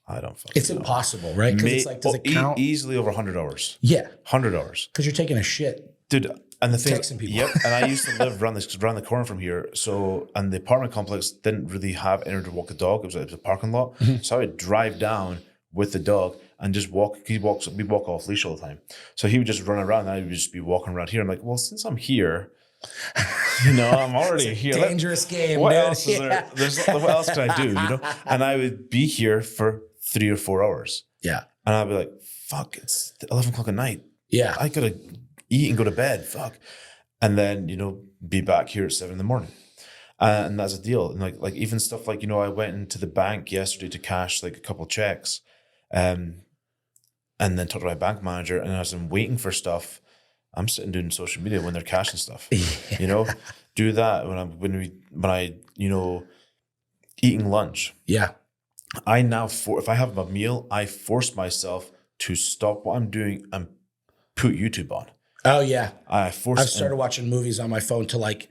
S1: I don't fucking
S2: It's impossible, right? Because it's like, does it count?
S1: Easily over 100 hours.
S2: Yeah.
S1: 100 hours.
S2: Because you're taking a shit.
S1: Dude, and the thing,
S2: texting people.
S1: Yep. And I used to live around the corner from here. So, and the apartment complex didn't really have anywhere to walk the dog. It was a parking lot. So I would drive down with the dog and just walk. We walk off leash all the time. So he would just run around and I would just be walking around here. I'm like, well, since I'm here, you know, I'm already here.
S2: Dangerous game.
S1: What
S2: dude.
S1: else is there? What else can I do? You know? And I would be here for 3 or 4 hours. Yeah. And I'd be like, fuck, it's 11 o'clock at night. Yeah. I gotta eat and go to bed. Fuck. And then, you know, be back here at 7 a.m. And that's a deal. And like even stuff like, you know, I went into the bank yesterday to cash like a couple checks. And then talked to my bank manager, and as I'm waiting for stuff, I'm sitting doing social media when they're cashing stuff. You know, do that when I you know, eating lunch. Yeah. I now if I have a meal, I force myself to stop what I'm doing and put YouTube on. Oh yeah. I've started watching movies on my phone to like,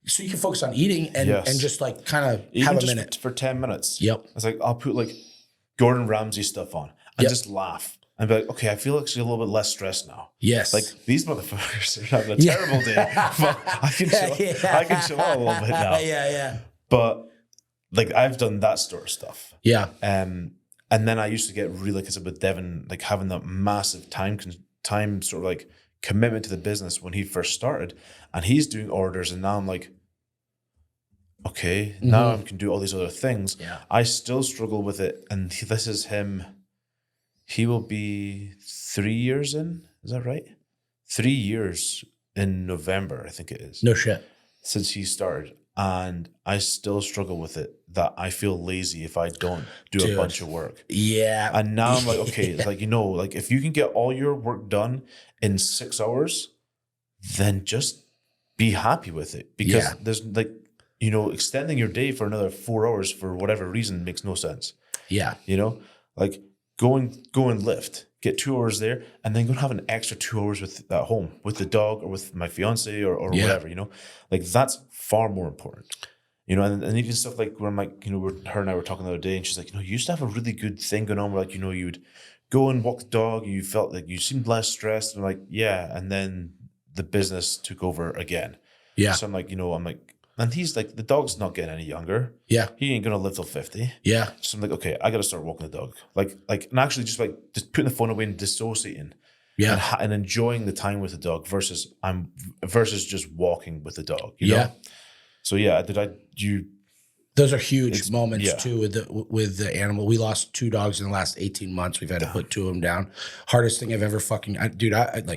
S1: so you can focus on eating and just like kind of have a minute for 10 minutes. Yep. It's like I'll put like Gordon Ramsay stuff on and just laugh and be like, okay, I feel actually a little bit less stressed now. Yes. Like these motherfuckers are having a terrible day. But I can chill out a little bit now. Yeah. But like I've done that sort of stuff. Yeah. And then I used to get really, like I said, with Devin, like having that massive time sort of like commitment to the business when he first started, and he's doing orders, and now I'm like, okay, now I can do all these other things. Yeah. I still struggle with it, and this is him. He will be 3 years in. Is that right? 3 years in November, I think it is. No shit. Since he started. And I still struggle with it, that I feel lazy if I don't do a bunch of work. Yeah. And now I'm like, okay, like, you know, like if you can get all your work done in 6 hours, then just be happy with it. Because there's like, you know, extending your day for another 4 hours for whatever reason makes no sense. Yeah. You know, like go and lift, get 2 hours there, and then go and have an extra 2 hours at home with the dog or with my fiance or whatever, you know, like that's far more important, you know, and even stuff like where I'm like, you know, her and I were talking the other day, and she's like, you know, you used to have a really good thing going on where like, you know, you'd go and walk the dog, you felt like you seemed less stressed. And I'm like, yeah. And then the business took over again. Yeah. So I'm like, you know, And he's like, the dog's not getting any younger.
S2: Yeah.
S1: He ain't gonna live till 50.
S2: Yeah.
S1: So I'm like, okay, I gotta start walking the dog. And actually just putting the phone away and dissociating.
S2: Yeah.
S1: And enjoying the time with the dog versus just walking with the dog. You know? So yeah,
S2: those are huge moments too with the animal. We lost 2 dogs in the last 18 months. We've had to put 2 of them down. Hardest thing I've ever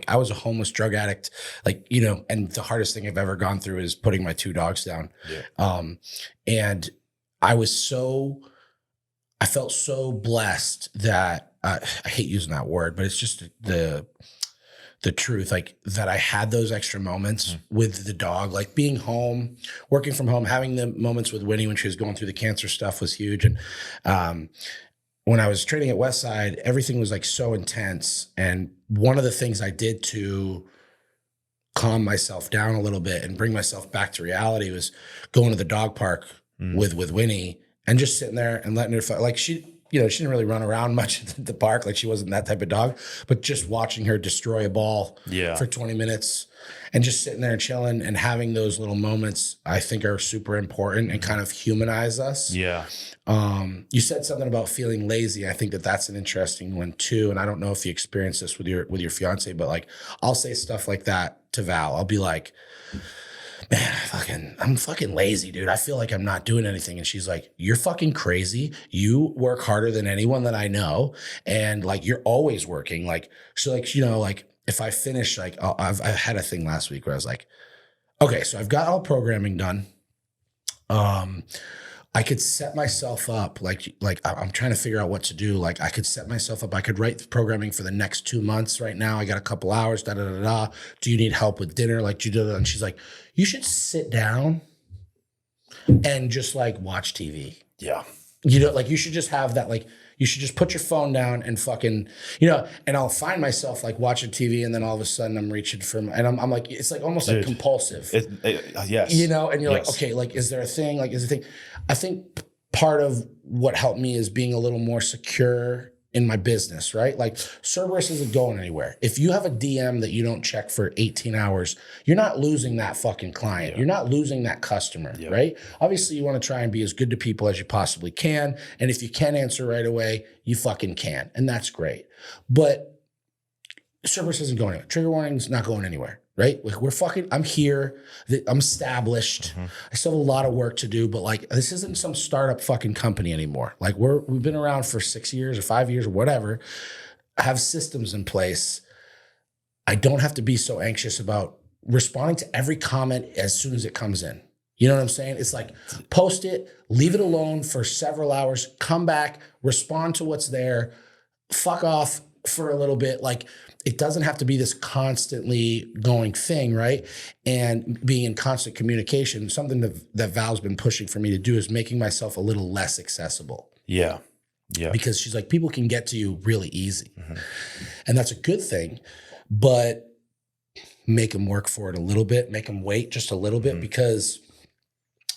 S2: I was a homeless drug addict, and the hardest thing I've ever gone through is putting my 2 dogs down. Yeah. And I felt so blessed that I hate using that word, but it's just the truth, like that I had those extra moments with the dog, like being home, working from home, having the moments with Winnie when she was going through the cancer stuff was huge. And when I was training at Westside, everything was like so intense. And one of the things I did to calm myself down a little bit and bring myself back to reality was going to the dog park with Winnie and just sitting there and letting her, like she didn't really run around much at the park. Like she wasn't that type of dog, but just watching her destroy a ball for 20 minutes and just sitting there and chilling and having those little moments, I think are super important and kind of humanize us.
S1: Yeah.
S2: You said something about feeling lazy. I think that that's an interesting one too. And I don't know if you experienced this with your fiance, but like, I'll say stuff like that to Val. I'll be like, man, I'm fucking lazy, dude. I feel like I'm not doing anything. And she's like, you're fucking crazy. You work harder than anyone that I know. And like, you're always working. Like, so like, if I finish, like I had a thing last week where I was like, okay, so I've got all programming done. I could set myself up like I'm trying to figure out what to do. Like I could set myself up. I could write the programming for the next 2 months right now. I got a couple hours, Do you need help with dinner? Like, and she's like, you should sit down and just like watch TV.
S1: Yeah.
S2: Like you should just have that, like, you should just put your phone down and fucking, and I'll find myself like watching TV and then all of a sudden I'm reaching for and I'm like, it's like almost like compulsive.
S1: Yes.
S2: And you're like, okay, like, is there a thing? Like, is there a thing? I think part of what helped me is being a little more secure in my business, right? Like Cerberus isn't going anywhere. If you have a DM that you don't check for 18 hours, you're not losing that fucking client. You're not losing that customer, right? Obviously you want to try and be as good to people as you possibly can. And if you can answer right away, you fucking can. And that's great. But Cerberus isn't going anywhere. Trigger warning's not going anywhere, right? Like I'm here, I'm established. I still have a lot of work to do, but like, this isn't some startup fucking company anymore. Like we've been around for 6 years or 5 years or whatever, I have systems in place. I don't have to be so anxious about responding to every comment as soon as it comes in. You know what I'm saying? It's like, post it, leave it alone for several hours, come back, respond to what's there, fuck off for a little bit. Like, it doesn't have to be this constantly going thing, right? And being in constant communication, something that Val's been pushing for me to do is making myself a little less accessible. Yeah. Yeah. Because she's like, people can get to you really easy. And that's a good thing, but make them work for it a little bit, make them wait just a little bit, because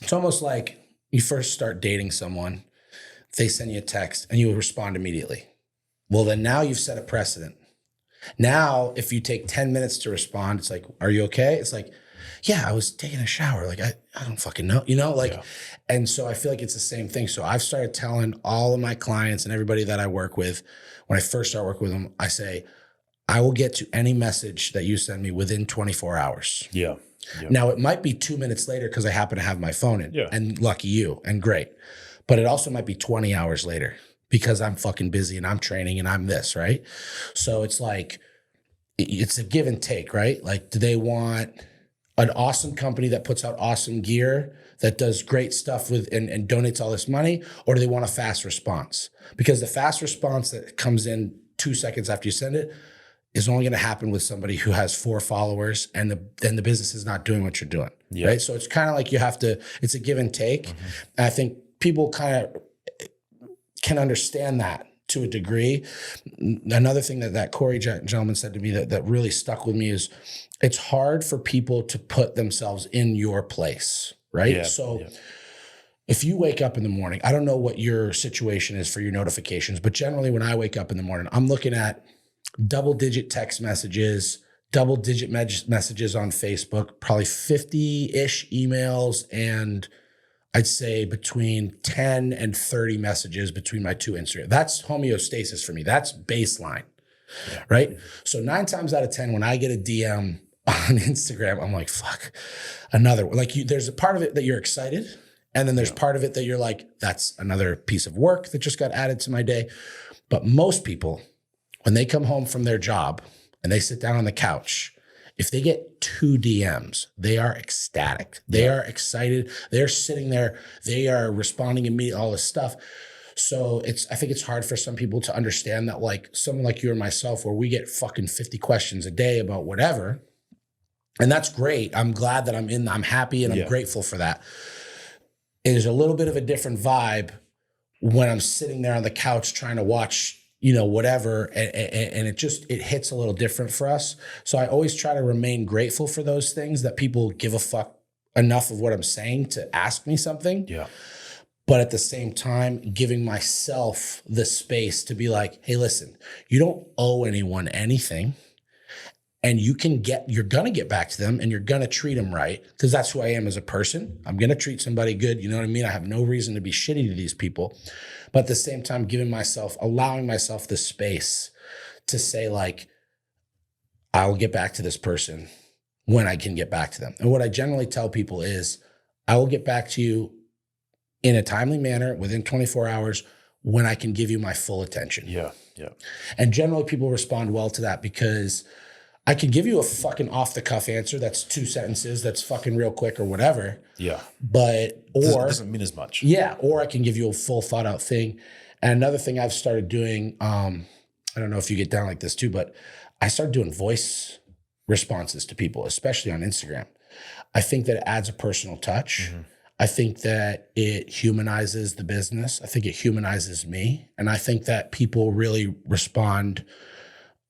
S2: it's almost like you first start dating someone, they send you a text and you respond immediately. Well, then now you've set a precedent. Now, if you take 10 minutes to respond, it's like, are you okay? It's like, yeah, I was taking a shower. Like, I don't fucking know, And so I feel like it's the same thing. So I've started telling all of my clients and everybody that I work with, when I first start working with them, I say, I will get to any message that you send me within 24 hours. Yeah. Now, it might be 2 minutes later because I happen to have my phone in, and lucky you, and great. But it also might be 20 hours later, because I'm fucking busy and I'm training and I'm this, right? So it's like, it's a give and take, right? Like, do they want an awesome company that puts out awesome gear, that does great stuff with and donates all this money? Or do they want a fast response? Because the fast response that comes in 2 seconds after you send it is only going to happen with somebody who has 4 followers and the business is not doing what you're doing, right? So it's kind of like it's a give and take. And I think people kind of can understand that to a degree. Another thing that Corey gentleman said to me that really stuck with me is, it's hard for people to put themselves in your place, right? If you wake up in the morning, I don't know what your situation is for your notifications, but generally when I wake up in the morning, I'm looking at double-digit text messages, double-digit messages on Facebook, probably 50-ish emails, and I'd say between 10 and 30 messages between my two Instagram. That's homeostasis for me. That's baseline, right? So 9 times out of 10, when I get a DM on Instagram, I'm like, fuck, another one. Like there's a part of it that you're excited, and then there's part of it that you're like, that's another piece of work that just got added to my day. But most people, when they come home from their job and they sit down on the couch, if they get 2 DMs, they are ecstatic. They are excited. They're sitting there. They are responding immediately, all this stuff. So I think it's hard for some people to understand that, like someone like you or myself, where we get fucking 50 questions a day about whatever. And that's great. I'm glad that I'm happy and I'm grateful for that. It is a little bit of a different vibe when I'm sitting there on the couch trying to watch, whatever. And it hits a little different for us. So I always try to remain grateful for those things, that people give a fuck enough of what I'm saying to ask me something. Yeah. But at the same time, giving myself the space to be like, hey, listen, you don't owe anyone anything. And you're going to get back to them, and you're going to treat them right, because that's who I am as a person. I'm going to treat somebody good. You know what I mean? I have no reason to be shitty to these people. But at the same time, allowing myself the space to say, like, I'll get back to this person when I can get back to them. And what I generally tell people is, I will get back to you in a timely manner within 24 hours when I can give you my full attention. Yeah. And generally people respond well to that, because I could give you a fucking off the cuff answer that's 2 sentences, that's fucking real quick or whatever. Yeah. But, or
S1: it doesn't mean as much.
S2: Yeah. Or I can give you a full thought out thing. And another thing I've started doing, I don't know if you get down like this too, but I started doing voice responses to people, especially on Instagram. I think that it adds a personal touch. Mm-hmm. I think that it humanizes the business. I think it humanizes me. And I think that people really respond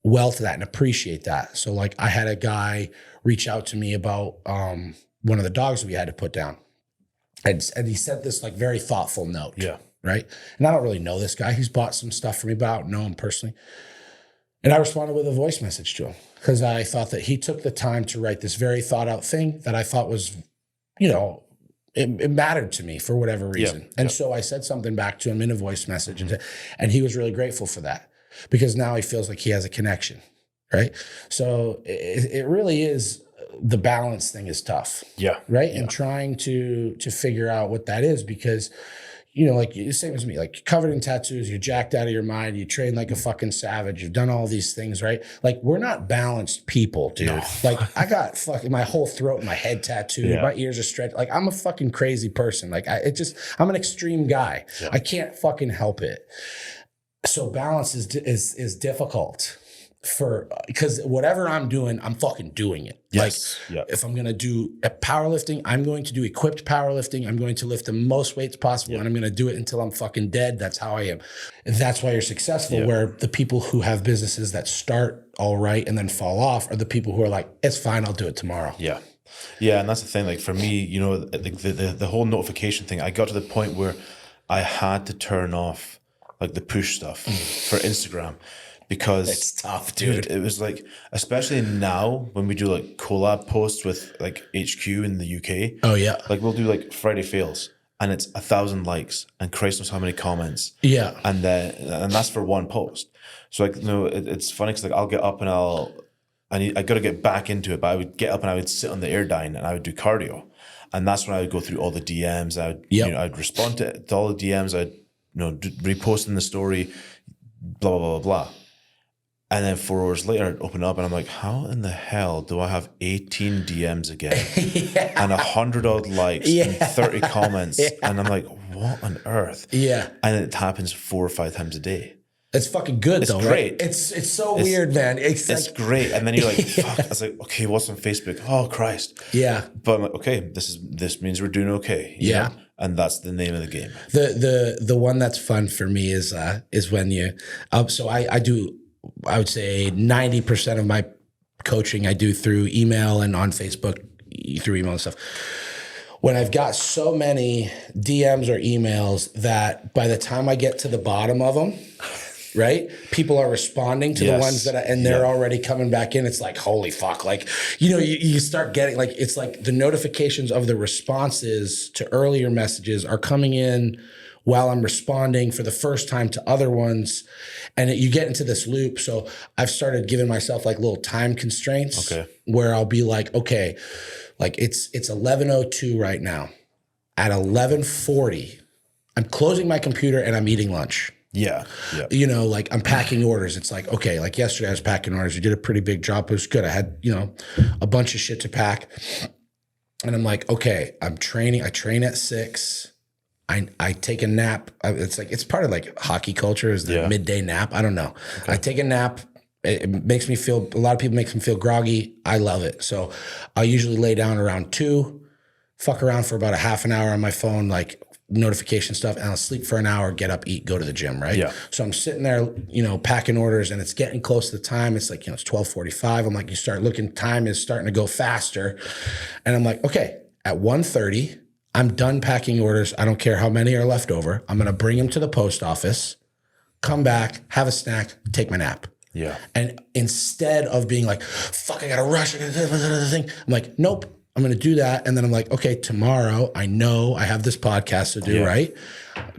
S2: well to that and appreciate that. So like, I had a guy reach out to me about one of the dogs we had to put down. And he sent this like very thoughtful note. Yeah. Right. And I don't really know this guy. He's bought some stuff from me, but I don't know him personally. And I responded with a voice message to him, because I thought that he took the time to write this very thought out thing that I thought was, it mattered to me for whatever reason. And so I said something back to him in a voice message, and he was really grateful for that, because now he feels like he has a connection, right? So it really is, the balance thing is tough. Yeah. Right. Yeah. And trying to figure out what that is, because, like same as me, like covered in tattoos, you're jacked out of your mind, you train like a fucking savage, you've done all these things, right? Like, we're not balanced people, dude. No. Like, I got fucking my whole throat and my head tattooed, my ears are stretched. Like, I'm a fucking crazy person. Like, I'm an extreme guy. Yeah. I can't fucking help it. So balance is difficult because whatever I'm doing, I'm fucking doing it. Yes. Like, if I'm going to do powerlifting, I'm going to do equipped powerlifting. I'm going to lift the most weights possible, and I'm going to do it until I'm fucking dead. That's how I am. And that's why you're successful, where the people who have businesses that start all right and then fall off are the people who are like, it's fine, I'll do it tomorrow. Yeah.
S1: Yeah. And that's the thing. Like, for me, the whole notification thing, I got to the point where I had to turn off like the push stuff for Instagram, because
S2: it's tough, dude.
S1: It was like, especially now when we do like collab posts with like HQ in the UK. Oh yeah. Like, we'll do like Friday fails, and it's 1,000 likes and Christ knows how many comments. Yeah. And that's for one post. So like, it's funny, because like, I'll get up and I got to get back into it, but I would get up and I would sit on the air dyne and I would do cardio. And that's when I would go through all the DMs. I'd respond to all the DMs. I'd, repost in the story, blah, blah, blah, blah. And then 4 hours later, I'd open up and I'm like, how in the hell do I have 18 DMs again and 100 odd likes and 30 comments? And I'm like, what on earth? Yeah. And it happens 4 or 5 times a day.
S2: It's fucking good, though,
S1: great.
S2: Right? It's so weird, man. It's like,
S1: great. And then you're like, fuck. I was like, okay, what's on Facebook? Oh, Christ. Yeah. But I'm like, okay, this means we're doing okay. You know? And that's the name of the game.
S2: The one that's fun for me is when you so I do, I would say 90% of my coaching I do through email and on Facebook, through email and stuff. When I've got so many DMs or emails that by the time I get to the bottom of them, right? People are responding to the ones that, and they're already coming back in. It's like, holy fuck. Like, you start getting like, it's like the notifications of the responses to earlier messages are coming in while I'm responding for the first time to other ones. And you get into this loop. So I've started giving myself like little time constraints where I'll be like, okay, like it's 11:02 right now. At 11:40, I'm closing my computer and I'm eating lunch.
S1: Yeah.
S2: Like I'm packing orders. It's like, okay, like yesterday I was packing orders. We did a pretty big job. It was good. I had, a bunch of shit to pack. And I'm like, okay, I'm training. I train at 6. I take a nap. It's part of like hockey culture is the midday nap. I don't know. Okay. I take a nap. It makes me feel, a lot of people makes me feel groggy. I love it. So I usually lay down around 2, fuck around for about a half an hour on my phone, like notification stuff, and I'll sleep for an hour, get up, eat, go to the gym, right? Yeah. So I'm sitting there, packing orders, and it's getting close to the time. It's like, it's 12:45. I'm like, you start looking, time is starting to go faster. And I'm like, okay, at 1:30, I'm done packing orders. I don't care how many are left over. I'm going to bring them to the post office, come back, have a snack, take my nap.
S1: Yeah.
S2: And instead of being like, fuck, I got to rush, I got to do another thing. I'm like, nope, I'm going to do that. And then I'm like, okay, tomorrow I know I have this podcast to do, right?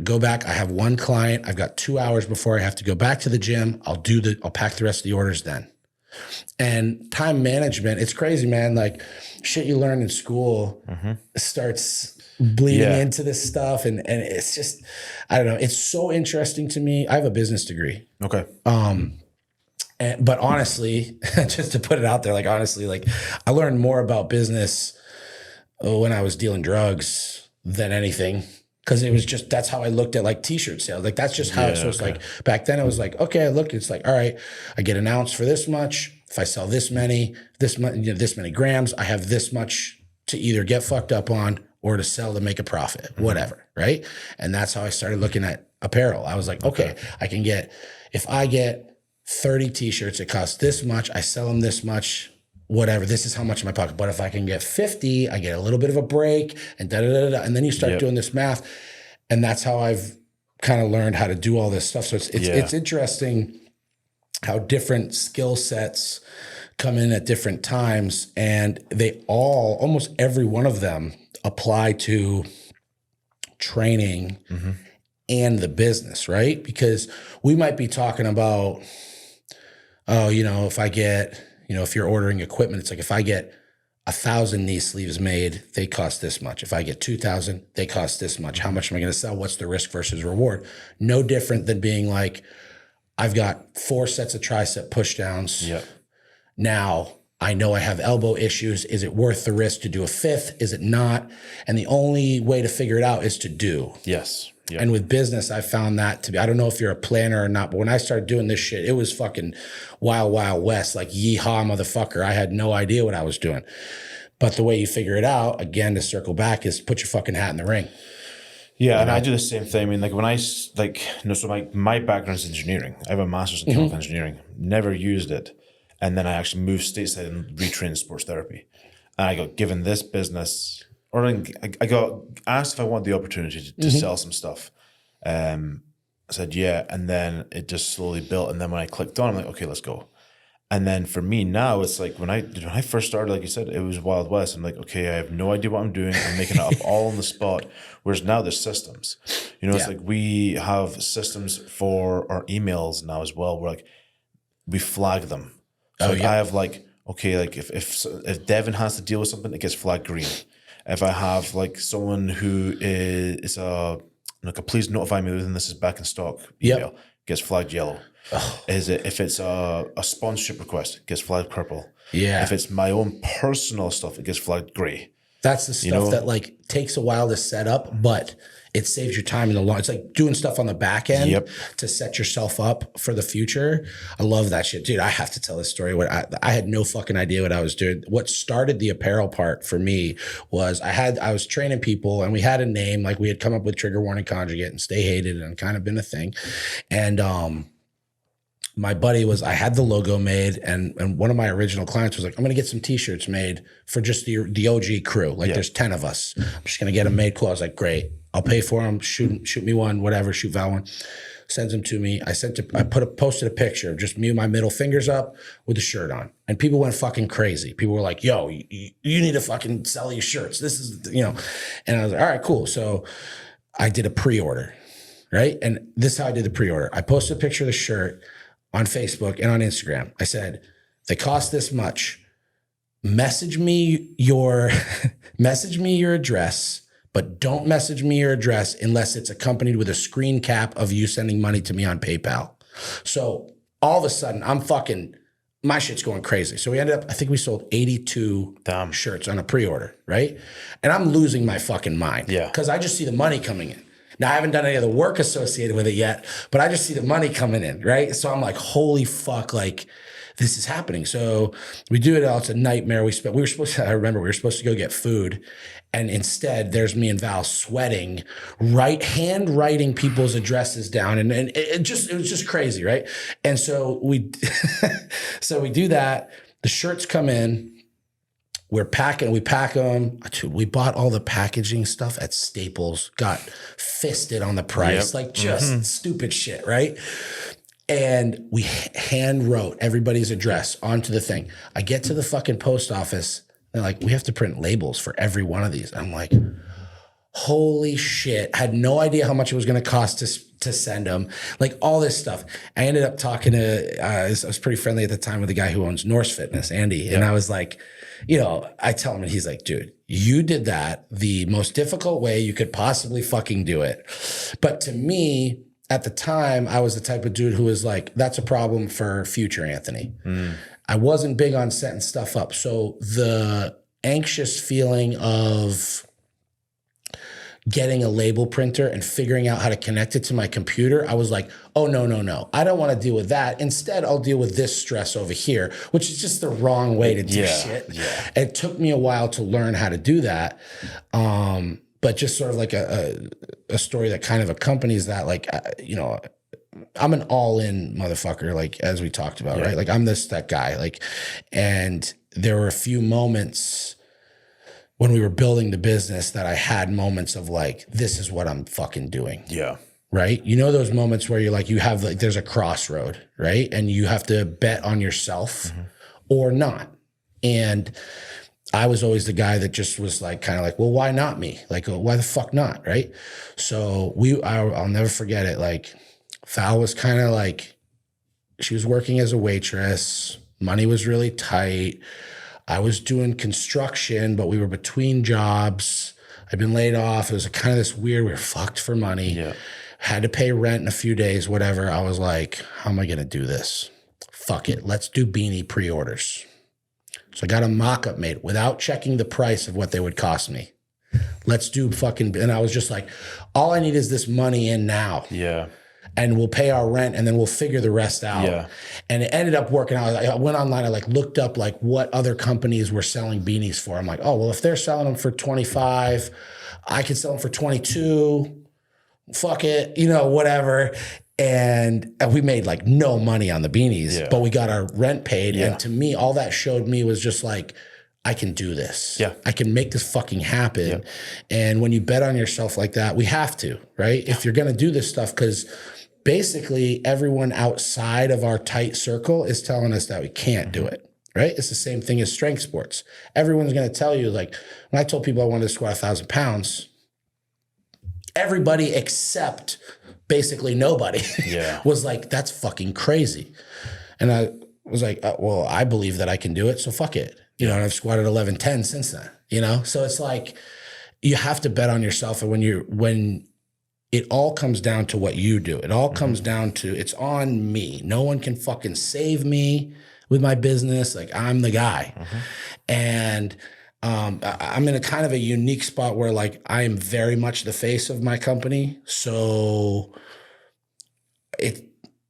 S2: Go back. I have one client. I've got 2 hours before I have to go back to the gym. I'll pack the rest of the orders then. And time management, it's crazy, man. Like shit you learn in school starts bleeding into this stuff. And it's just, I don't know. It's so interesting to me. I have a business degree.
S1: Okay.
S2: But honestly, just to put it out there, like honestly, like I learned more about business when I was dealing drugs than anything. Cause it was just, that's how I looked at like t-shirt sales. Like that's just how it was. Like back then it was like, okay, I look, it's like, all right, I get an ounce for this much. If I sell this many grams, I have this much to either get fucked up on or to sell to make a profit, whatever. Right. And that's how I started looking at apparel. I was like, okay, if I get 30 t-shirts, it costs this much. I sell them this much. Whatever, this is how much in my pocket. But if I can get 50, I get a little bit of a break and and then you start doing this math. And that's how I've kind of learned how to do all this stuff. So it's interesting how different skill sets come in at different times, and they almost every one of them apply to training and the business, right? Because we might be talking about, if I get, if you're ordering equipment, it's like if I get 1,000 knee sleeves made, they cost this much. If I get 2,000, they cost this much. How much am I going to sell? What's the risk versus reward? No different than being like, I've got 4 sets of tricep push downs. Yep. Now I know I have elbow issues. Is it worth the risk to do a 5th? Is it not? And the only way to figure it out is to do.
S1: Yes. Yep.
S2: And with business, I found that to be, I don't know if you're a planner or not, but when I started doing this shit, it was fucking wild, wild west, like yeehaw, motherfucker. I had no idea what I was doing. But the way you figure it out, again, to circle back, is put your fucking hat in the ring.
S1: Yeah, and I do the same thing. I mean, like when I, so my background is engineering. I have a master's in chemical engineering, never used it. And then I actually moved stateside and retrained sports therapy. And I got given this business, or I got asked if I wanted the opportunity to sell some stuff. I said, yeah. And then it just slowly built. And then when I clicked on, I'm like, okay, let's go. And then for me now, it's like when I first started, like you said, it was Wild West. I'm like, okay, I have no idea what I'm doing. I'm making it up all on the spot. Whereas now there's systems. It's like we have systems for our emails now as well. Where like we flag them. So I have like, okay, like if Devin has to deal with something, it gets flagged green. If I have like someone who is please notify me when this is back in stock email, gets flagged yellow. If it's a sponsorship request, it gets flagged purple. Yeah. If it's my own personal stuff, it gets flagged gray.
S2: That's the stuff that like takes a while to set up, but it saves your time in the long. It's like doing stuff on the back end to set yourself up for the future. I love that shit, dude. I have to tell this story. I had no fucking idea what I was doing. What started the apparel part for me was I was training people, and we had a name, like we had come up with Trigger Warning Conjugate and Stay Hated, and kind of been a thing. And my buddy I had the logo made, and one of my original clients was like, I'm going to get some t-shirts made for just the OG crew. Like there's 10 of us. I'm just going to get them made cool. I was like, great. I'll pay for them. Shoot me one, whatever, shoot Val one. sends them to me. Posted a picture of just me with my middle fingers up with the shirt on. And people went fucking crazy. People were like, yo, you need to fucking sell these shirts. This is, and I was like, all right, cool. So I did a pre-order, right? And this is how I did the pre-order. I posted a picture of the shirt on Facebook and on Instagram. I said, they cost this much. Message me your address, but don't message me your address unless it's accompanied with a screen cap of you sending money to me on PayPal. So all of a sudden, my shit's going crazy. So we ended up, I think we sold 82 shirts on a pre-order, right? And I'm losing my fucking mind.
S1: Yeah.
S2: Because I just see the money coming in. Now, I haven't done any of the work associated with it yet, but I just see the money coming in, right? So I'm like, holy fuck, like, this is happening. So we do it all. It's a nightmare. I remember we were supposed to go get food. And instead, there's me and Val sweating, hand writing people's addresses down. And it was just crazy, right? And so we do that. The shirts come in. We pack them. We bought all the packaging stuff at Staples, got fisted on the price, like just stupid shit, right? And we hand wrote everybody's address onto the thing. I get to the fucking post office. They're like, we have to print labels for every one of these. I'm like, holy shit. Had no idea how much it was going to cost to send them. Like all this stuff. I ended up talking to, I was pretty friendly at the time with the guy who owns Norse Fitness, Andy. Yeah. And I was like, I tell him and he's like, dude, you did that the most difficult way you could possibly fucking do it. But to me, at the time, I was the type of dude who was like, that's a problem for future Anthony. I wasn't big on setting stuff up. So the anxious feeling of getting a label printer and figuring out how to connect it to my computer, I was like, oh, no. I don't want to deal with that. Instead, I'll deal with this stress over here, which is just the wrong way to do shit. Yeah. It took me a while to learn how to do that. But just sort of like a story that kind of accompanies that, like, I'm an all-in motherfucker, like, as we talked about, right? Like, I'm that guy, like, and there were a few moments when we were building the business that I had moments of like, this is what I'm fucking doing. Yeah. Right? You know those moments where you're like, there's a crossroad, right? And you have to bet on yourself or not. And I was always the guy that just was like, kind of like, well, why not me? Like, why the fuck not, right? So I'll never forget it. Like, Val was kind of like, she was working as a waitress. Money was really tight. I was doing construction, but we were between jobs. I'd been laid off. It was kind of this weird, we were fucked for money. Yeah. Had to pay rent in a few days, whatever. I was like, how am I going to do this? Fuck it. Let's do beanie pre-orders. So I got a mock-up made without checking the price of what they would cost me. Let's do and I was just like, all I need is this money in now. Yeah. And we'll pay our rent and then we'll figure the rest out. Yeah. And it ended up working out. I went online, I like looked up like what other companies were selling beanies for. I'm like, oh, well, if they're selling them for 25, I could sell them for 22. Fuck it, whatever. And we made like no money on the beanies, but we got our rent paid. Yeah. And to me, all that showed me was just like, I can do this. Yeah. I can make this fucking happen. Yeah. And when you bet on yourself like that, we have to, right? Yeah. If you're going to do this stuff, because basically everyone outside of our tight circle is telling us that we can't do it, right? It's the same thing as strength sports. Everyone's going to tell you, like, when I told people I wanted to squat 1,000 pounds, everybody except basically nobody was like, that's fucking crazy. And I was like, well, I believe that I can do it, so fuck it. And I've squatted 1110 since then, So it's like, you have to bet on yourself. And when it all comes down to what you do, it all comes down to, it's on me. No one can fucking save me with my business. Like, I'm the guy. And I'm in a kind of a unique spot where, like, I am very much the face of my company. So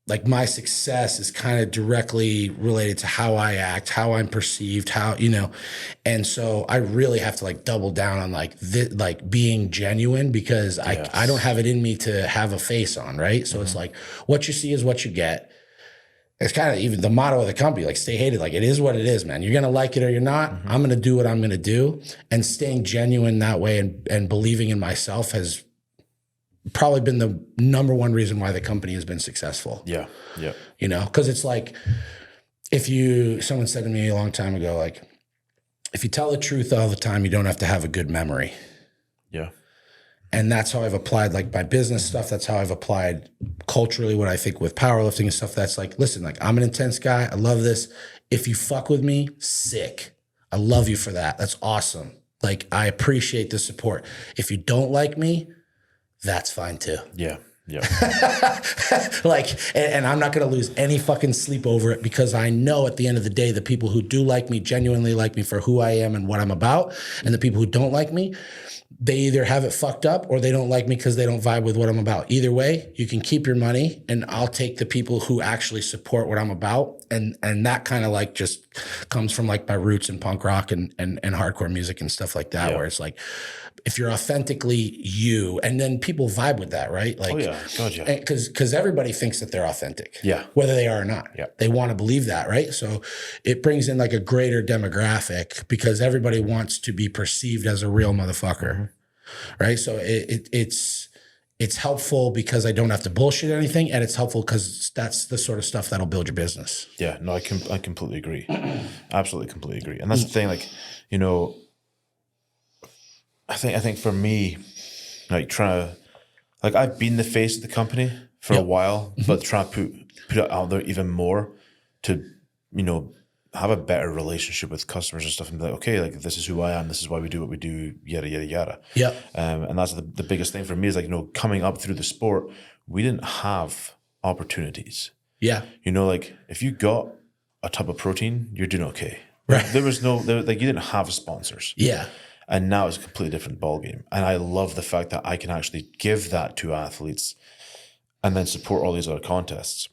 S2: like, my success is kind of directly related to how I act, how I'm perceived, and so I really have to like double down on like being genuine, because I don't have it in me to have a face on, right? So it's like, what you see is what you get. It's kind of even the motto of the company, like, stay hated. Like, it is what it is, man. You're going to like it or you're not. I'm going to do what I'm going to do. And staying genuine that way and believing in myself has probably been the number one reason why the company has been successful.
S1: Yeah. Yeah.
S2: You know, because it's like, someone said to me a long time ago, like, if you tell the truth all the time, you don't have to have a good memory.
S1: Yeah.
S2: And that's how I've applied like my business stuff. That's how I've applied culturally what I think with powerlifting and stuff. That's like, listen, like I'm an intense guy. I love this. If you fuck with me, sick. I love you for that. That's awesome. Like I appreciate the support. If you don't like me, that's fine too.
S1: Yeah. Yeah.
S2: Like, and I'm not going to lose any fucking sleep over it because I know at the end of the day, the people who do like me genuinely like me for who I am and what I'm about. And the people who don't like me, they either have it fucked up or they don't like me because they don't vibe with what I'm about. Either way, you can keep your money and I'll take the people who actually support what I'm about. And that kind of like just comes from like my roots in punk rock and hardcore music and stuff like that, where it's like, if you're authentically you, and then people vibe with that, right? Like,
S1: oh yeah, God, yeah.
S2: Because everybody thinks that they're authentic, whether they are or not.
S1: Yeah.
S2: They want to believe that, right? So it brings in like a greater demographic because everybody wants to be perceived as a real motherfucker, right? So it's helpful because I don't have to bullshit anything, and it's helpful because that's the sort of stuff that'll build your business.
S1: Yeah, no, I completely agree, absolutely, completely agree, and that's the thing, like, you know. I think for me, like trying to, like I've been the face of the company for a while, but trying to put it out there even more to, you know, have a better relationship with customers and stuff and be like, okay, like this is who I am, this is why we do what we do, yada, yada, yada.
S2: Yeah.
S1: And that's the biggest thing for me is like, you know, coming up through the sport, we didn't have opportunities.
S2: Yeah.
S1: You know, like if you got a tub of protein, you're doing okay.
S2: Right.
S1: There was like you didn't have sponsors.
S2: Yeah.
S1: And now it's a completely different ballgame. And I love the fact that I can actually give that to athletes and then support all these other contests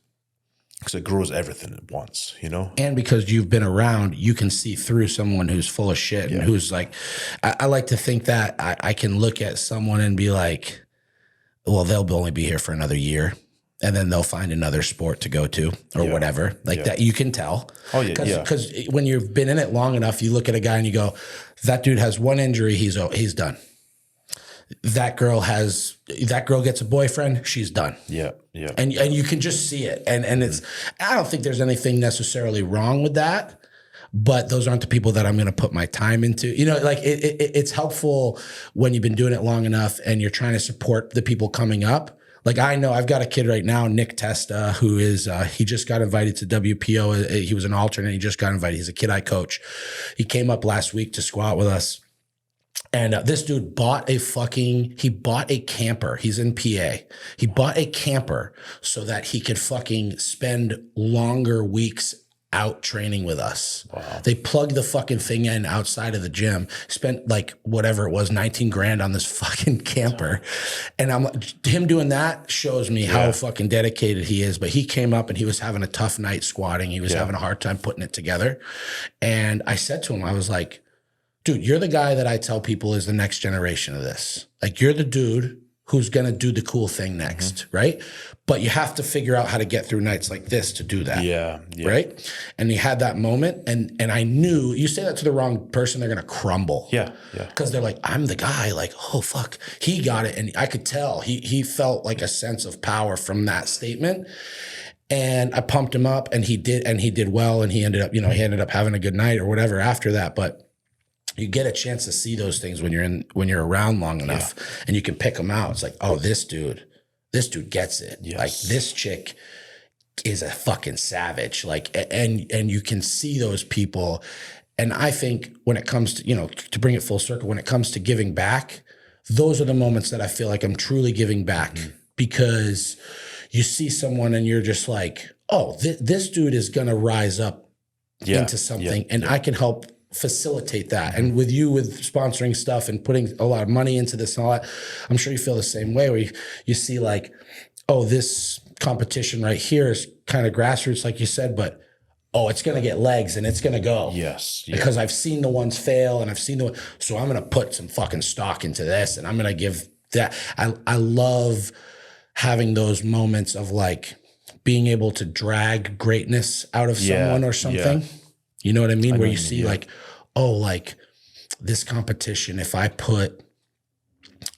S1: because it grows everything at once, you know?
S2: And because you've been around, you can see through someone who's full of shit and who's like, I like to think that I can look at someone and be like, well, they'll only be here for another year. And then they'll find another sport to go to or whatever. Like that, you can tell.
S1: Oh, yeah.
S2: Because when you've been in it long enough, you look at a guy and you go, that dude has one injury, he's done. That girl gets a boyfriend, she's done.
S1: Yeah, yeah.
S2: And you can just see it. And it's, I don't think there's anything necessarily wrong with that, but those aren't the people that I'm going to put my time into. You know, like it's helpful when you've been doing it long enough and you're trying to support the people coming up. Like I know I've got a kid right now, Nick Testa, who is, he just got invited to WPO. He was an alternate. He just got invited. He's a kid I coach. He came up last week to squat with us. And this dude bought he bought a camper. He's in PA. He bought a camper so that he could fucking spend longer weeks out training with us. Wow. They plugged the fucking thing in outside of the gym, spent like whatever it was, 19 grand on this fucking camper. And him doing that shows me how fucking dedicated he is. But he came up and he was having a tough night squatting. He was having a hard time putting it together. And I said to him, I was like, dude, you're the guy that I tell people is the next generation of this. Like you're the dude who's going to do the cool thing next, right? But you have to figure out how to get through nights like this to do that. Yeah. Right? And he had that moment, and I knew, you say that to the wrong person, they're going to crumble. Yeah. Because they're like, I'm the guy. Like, oh, fuck. He got it. And I could tell he felt like a sense of power from that statement. And I pumped him up, and he did well, and he ended up having a good night or whatever after that. But you get a chance to see those things when you're around long enough, and you can pick them out. It's like, oh, this dude gets it. Yes. Like this chick is a fucking savage. Like, and you can see those people. And I think when it comes to, to bring it full circle, when it comes to giving back, those are the moments that I feel like I'm truly giving back, because you see someone and you're just like, oh, this dude is going to rise up into something, and I can help facilitate that. And with sponsoring stuff and putting a lot of money into this and all that, I'm sure you feel the same way, where you see like, oh, this competition right here is kind of grassroots, like you said, but it's going to get legs and it's going to go. Yes. Because I've seen the ones fail, and so I'm going to put some fucking stock into this, and I'm going to give that. I love having those moments of like being able to drag greatness out of someone or something. You know what I mean? Where you see like, oh, like this competition, if I put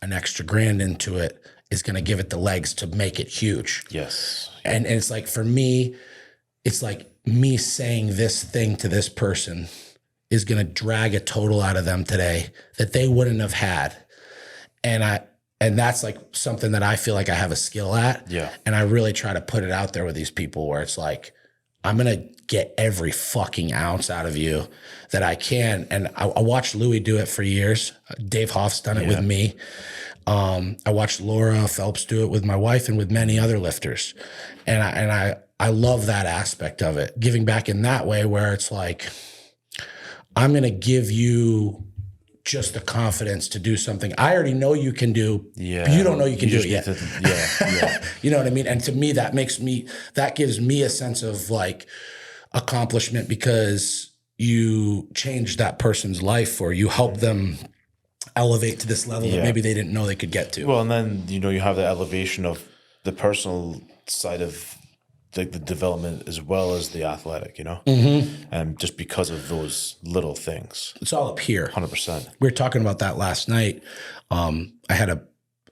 S2: an extra grand into it, is going to give it the legs to make it huge.
S1: Yes.
S2: And it's like, for me, it's like me saying this thing to this person is going to drag a total out of them today that they wouldn't have had. And that's like something that I feel like I have a skill at.
S1: Yeah.
S2: And I really try to put it out there with these people where it's like, I'm going to get every fucking ounce out of you that I can. And I watched Louis do it for years. Dave Hoff's done it with me. I watched Laura Phelps do it with my wife and with many other lifters. And I love that aspect of it, giving back in that way where it's like, I'm going to give you just the confidence to do something I already know you can do. Yeah. But you don't know you can do it yet. Yeah. You know what I mean? And to me, that gives me a sense of like accomplishment because you changed that person's life or you help them elevate to this level that maybe they didn't know they could get to.
S1: Well, and then, you have the elevation of the personal side of the development as well as the athletic, just because of those little things.
S2: It's all up here.
S1: 100%.
S2: We were talking about that last night. I had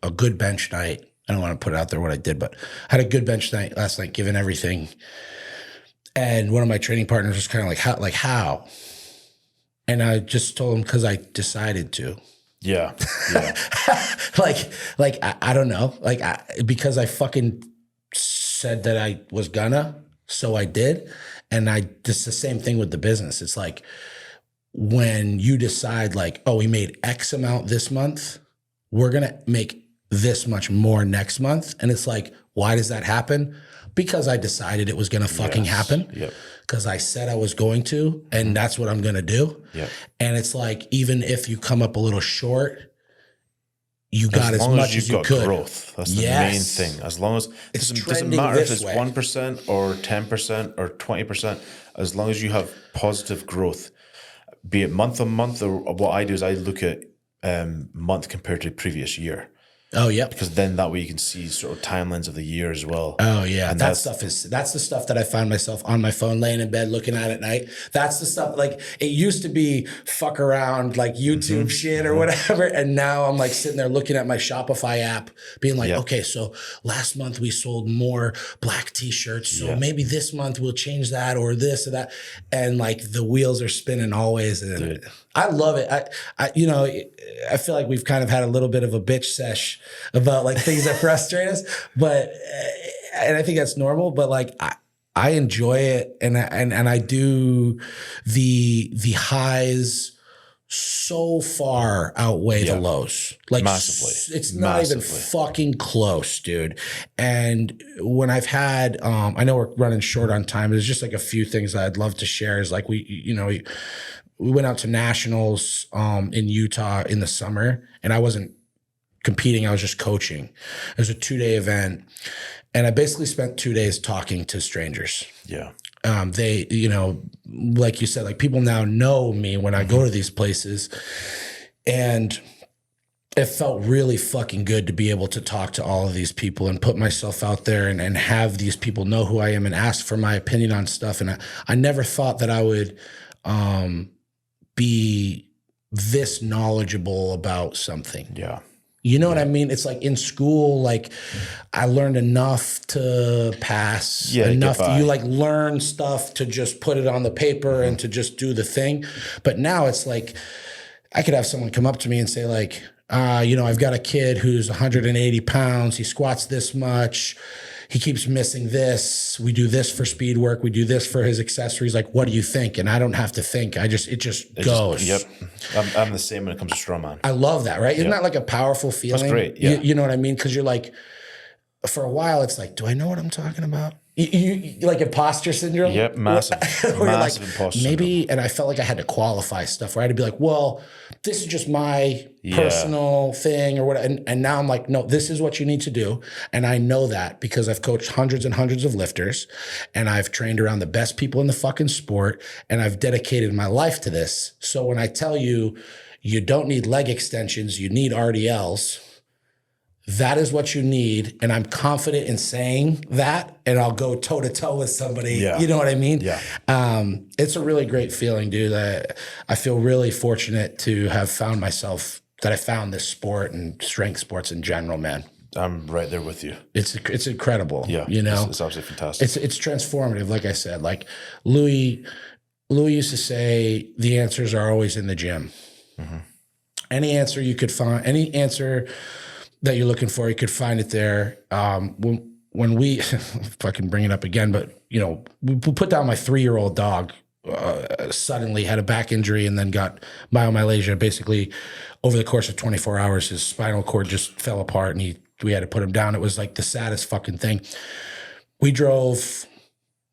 S2: a good bench night. I don't want to put out there what I did, but I had a good bench night last night, given everything. And one of my training partners was kind of like, how? And I just told him, because I decided to.
S1: Yeah.
S2: I don't know. Because I fucking said that I was gonna, so I did. And it's the same thing with the business. It's like when you decide like, oh, we made X amount this month, we're gonna make this much more next month. And it's like, why does that happen? Because I decided it was gonna fucking happen.
S1: Yep.
S2: Because I said I was going to, and that's what I'm gonna do.
S1: Yep. And
S2: it's like, even if you come up a little short, you got as much as you could.
S1: Growth. That's the main thing. As long as it doesn't matter if it's 1% or 10% or 20%, as long as you have positive growth, be it month on month, or what I do is I look at month compared to previous year.
S2: Oh, yeah.
S1: Because then that way you can see sort of timelines of the year as well.
S2: Oh, yeah. And that's the stuff that I find myself on my phone, laying in bed, looking at night. That's the stuff, like, it used to be fuck around, like YouTube shit or whatever. And now I'm like sitting there looking at my Shopify app, being like, okay, so last month we sold more black t-shirts. So maybe this month we'll change that or this or that. And like the wheels are spinning always. And I love it. I feel like we've kind of had a little bit of a bitch sesh about like things that frustrate us, and I think that's normal, but like I enjoy it. And I do the highs so far outweigh the lows, like massively. It's not even fucking close, dude. And when I've had, I know we're running short on time. There's just like a few things that I'd love to share is like we went out to nationals in Utah in the summer, and I wasn't competing. I was just coaching. It was a 2-day event, and I basically spent 2 days talking to strangers. Yeah. They, like you said, like people now know me when I go to these places, and it felt really fucking good to be able to talk to all of these people and put myself out there and have these people know who I am and ask for my opinion on stuff. And I never thought that I would be this knowledgeable about something. Yeah. You know what I mean? It's like in school, like I learned enough to pass, enough. You like learn stuff to just put it on the paper and to just do the thing. But now it's like, I could have someone come up to me and say like, I've got a kid who's 180 pounds. He squats this much. He keeps missing this. We do this for speed work. We do this for his accessories. Like, what do you think? And I don't have to think. It just goes.
S1: I'm the same when it comes to strongman.
S2: I love that, right? Isn't that like a powerful feeling?
S1: That's great. Yeah.
S2: You know what I mean? Because you're like, for a while, it's like, do I know what I'm talking about? You like imposter syndrome?
S1: Yep, massive. Massive imposter
S2: maybe, syndrome. And I felt like I had to qualify stuff where I had to be like, well, this is just my personal thing or whatever. And now I'm like, no, this is what you need to do. And I know that because I've coached hundreds and hundreds of lifters, and I've trained around the best people in the fucking sport, and I've dedicated my life to this. So when I tell you, you don't need leg extensions, you need RDLs, that is what you need. And I'm confident in saying that, and I'll go toe to toe with somebody. Yeah. You know what I mean? Yeah. It's a really great feeling, dude. I feel really fortunate to have found myself, that I found this sport and strength sports in general, man.
S1: I'm right there with you.
S2: It's incredible.
S1: Yeah,
S2: you know,
S1: it's absolutely fantastic.
S2: It's transformative. Like I said, like Louis used to say, the answers are always in the gym. Any answer you could find, any answer that you're looking for, you could find it there. When we, if I can bring it up again, but you know, we put down my 3-year-old dog, suddenly had a back injury and then got myomyalgia. Basically, over the course of 24 hours, his spinal cord just fell apart and we had to put him down. It was like the saddest fucking thing. We drove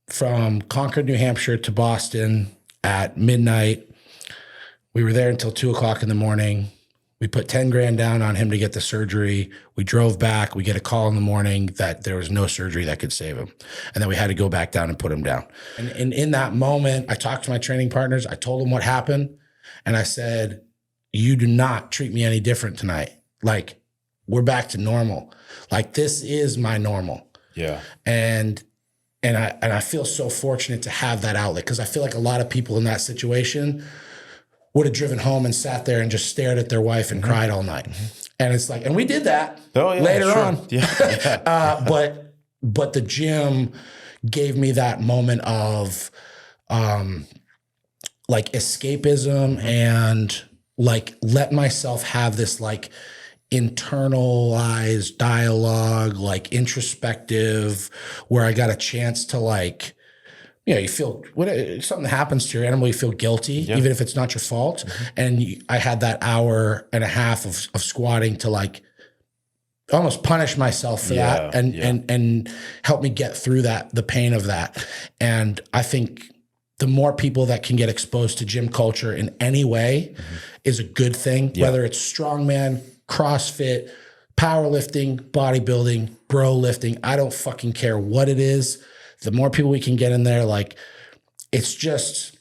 S2: from Concord, New Hampshire to Boston at midnight. We were there until 2:00 in the morning. We put 10 grand down on him to get the surgery. We drove back. We get a call in the morning that there was no surgery that could save him. And then we had to go back down and put him down. And in that moment, I talked to my training partners. I told them what happened. And I said, you do not treat me any different tonight. Like, we're back to normal. Like, this is my normal.
S1: Yeah.
S2: And I feel so fortunate to have that outlet, because I feel like a lot of people in that situation would have driven home and sat there and just stared at their wife and cried all night. And it's like, and we did that later on.
S1: Yeah.
S2: But the gym gave me that moment of like escapism and like let myself have this like internalized dialogue, like introspective, where I got a chance to like, you know, you feel when something happens to your animal, you feel guilty, even if it's not your fault. And I had that 1.5 hours of squatting to like almost punish myself for that and help me get through that, the pain of that. And I think the more people that can get exposed to gym culture in any way is a good thing, whether it's strongman, CrossFit, powerlifting, bodybuilding, bro lifting. I don't fucking care what it is. The more people we can get in there, like it's just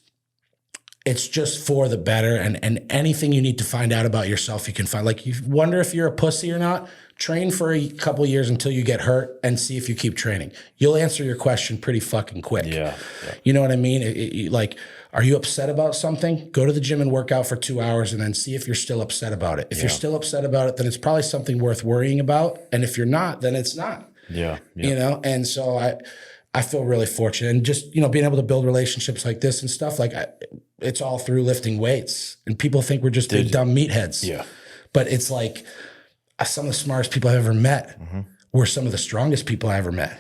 S2: for the better. And anything you need to find out about yourself, you can find. Like, you wonder if you're a pussy or not, train for a couple of years until you get hurt and see if you keep training. You'll answer your question pretty fucking quick. Yeah. You know what I mean? Like, are you upset about something? Go to the gym and work out for 2 hours and then see if you're still upset about it. If you're still upset about it, then it's probably something worth worrying about. And if you're not, then it's not. You know? And so I feel really fortunate, and just, you know, being able to build relationships like this and stuff, like it's all through lifting weights, and people think we're just big dumb meatheads. But it's like some of the smartest people I've ever met were some of the strongest people I ever met,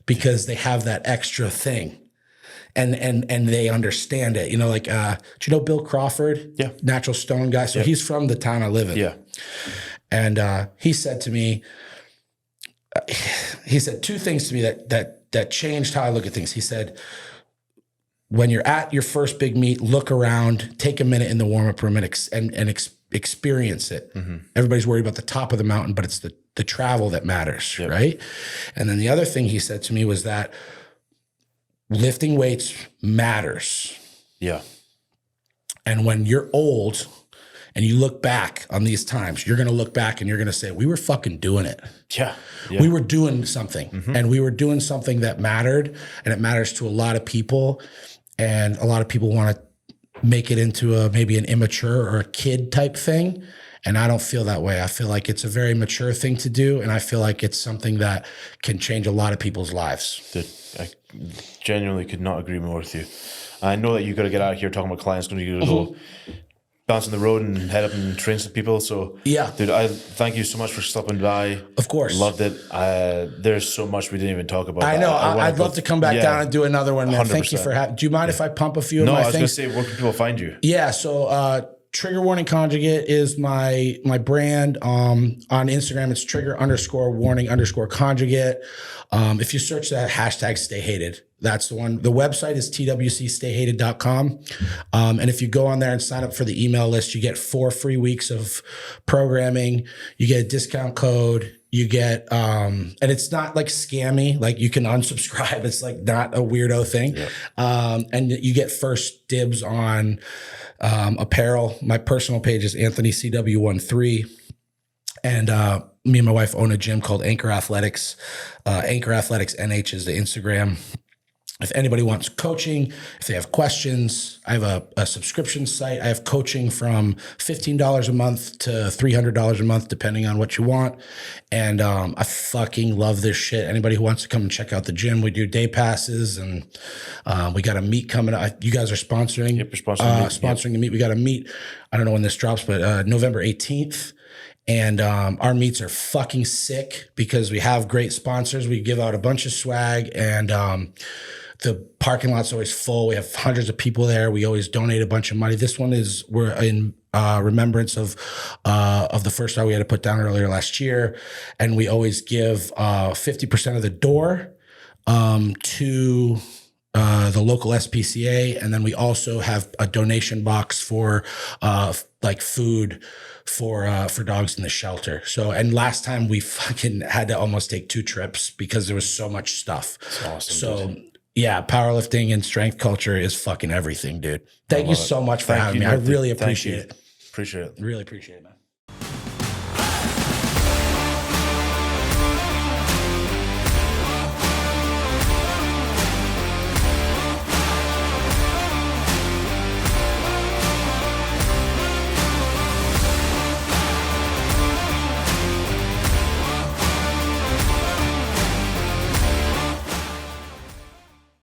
S2: because they have that extra thing and they understand it. You know, like, do you know Bill Crawford? Natural Stone guy. So he's from the town I live in. And he said to me, he said 2 things to me that changed how I look at things. He said, when you're at your first big meet, look around, take a minute in the warm-up room and experience it. Everybody's worried about the top of the mountain, but it's the travel that matters, right? And then the other thing he said to me was that lifting weights matters. And when you're old and you look back on these times, you're going to look back and you're going to say, we were fucking doing it. We were doing something, and we were doing something that mattered, and it matters to a lot of people. And a lot of people want to make it into maybe an immature or a kid type thing. And I don't feel that way. I feel like it's a very mature thing to do. And I feel like it's something that can change a lot of people's lives.
S1: I genuinely could not agree more with you. I know that you got to get out of here talking about clients, going to go bounce on the road and head up and train some people. So dude, I thank you so much for stopping by.
S2: Of course.
S1: Loved it. There's so much we didn't even talk about.
S2: I know. I'd love to come back down and do another one, man. 100%. Thank you for having. Do you mind if I pump a few of my things?
S1: No, I was going to say, where can people find you?
S2: So Trigger Warning Conjugate is my brand. On Instagram, it's trigger_warning_conjugate. If you search that hashtag stay hated, that's the one. The website is twcstayhated.com. And if you go on there and sign up for the email list, you get 4 free weeks of programming. You get a discount code. You get, and it's not like scammy, like you can unsubscribe. It's like not a weirdo thing. And you get first dibs on apparel. My personal page is Anthony CW13. And me and my wife own a gym called Anchor Athletics. Anchor Athletics NH is the Instagram. If anybody wants coaching, if they have questions, I have a subscription site. I have coaching from $15 a month to $300 a month, depending on what you want. And I fucking love this shit. Anybody who wants to come and check out the gym, we do day passes, and we got a meet coming up. You guys are sponsoring.
S1: Yep, you're sponsoring
S2: the meet. We got a meet. I don't know when this drops, but November 18th. And our meets are fucking sick because we have great sponsors. We give out a bunch of swag, and the parking lot's always full. We have hundreds of people there. We always donate a bunch of money. This one we're in remembrance of the first hour we had to put down earlier last year. And we always give 50% of the door to the local SPCA. And then we also have a donation box for like food for dogs in the shelter. So, and last time we fucking had to almost take 2 trips because there was so much stuff.
S1: That's awesome.
S2: So
S1: dude.
S2: yeah, powerlifting and strength culture is fucking everything, dude. Thank you so much for having me. I really appreciate it.
S1: Appreciate it.
S2: Really appreciate it, man.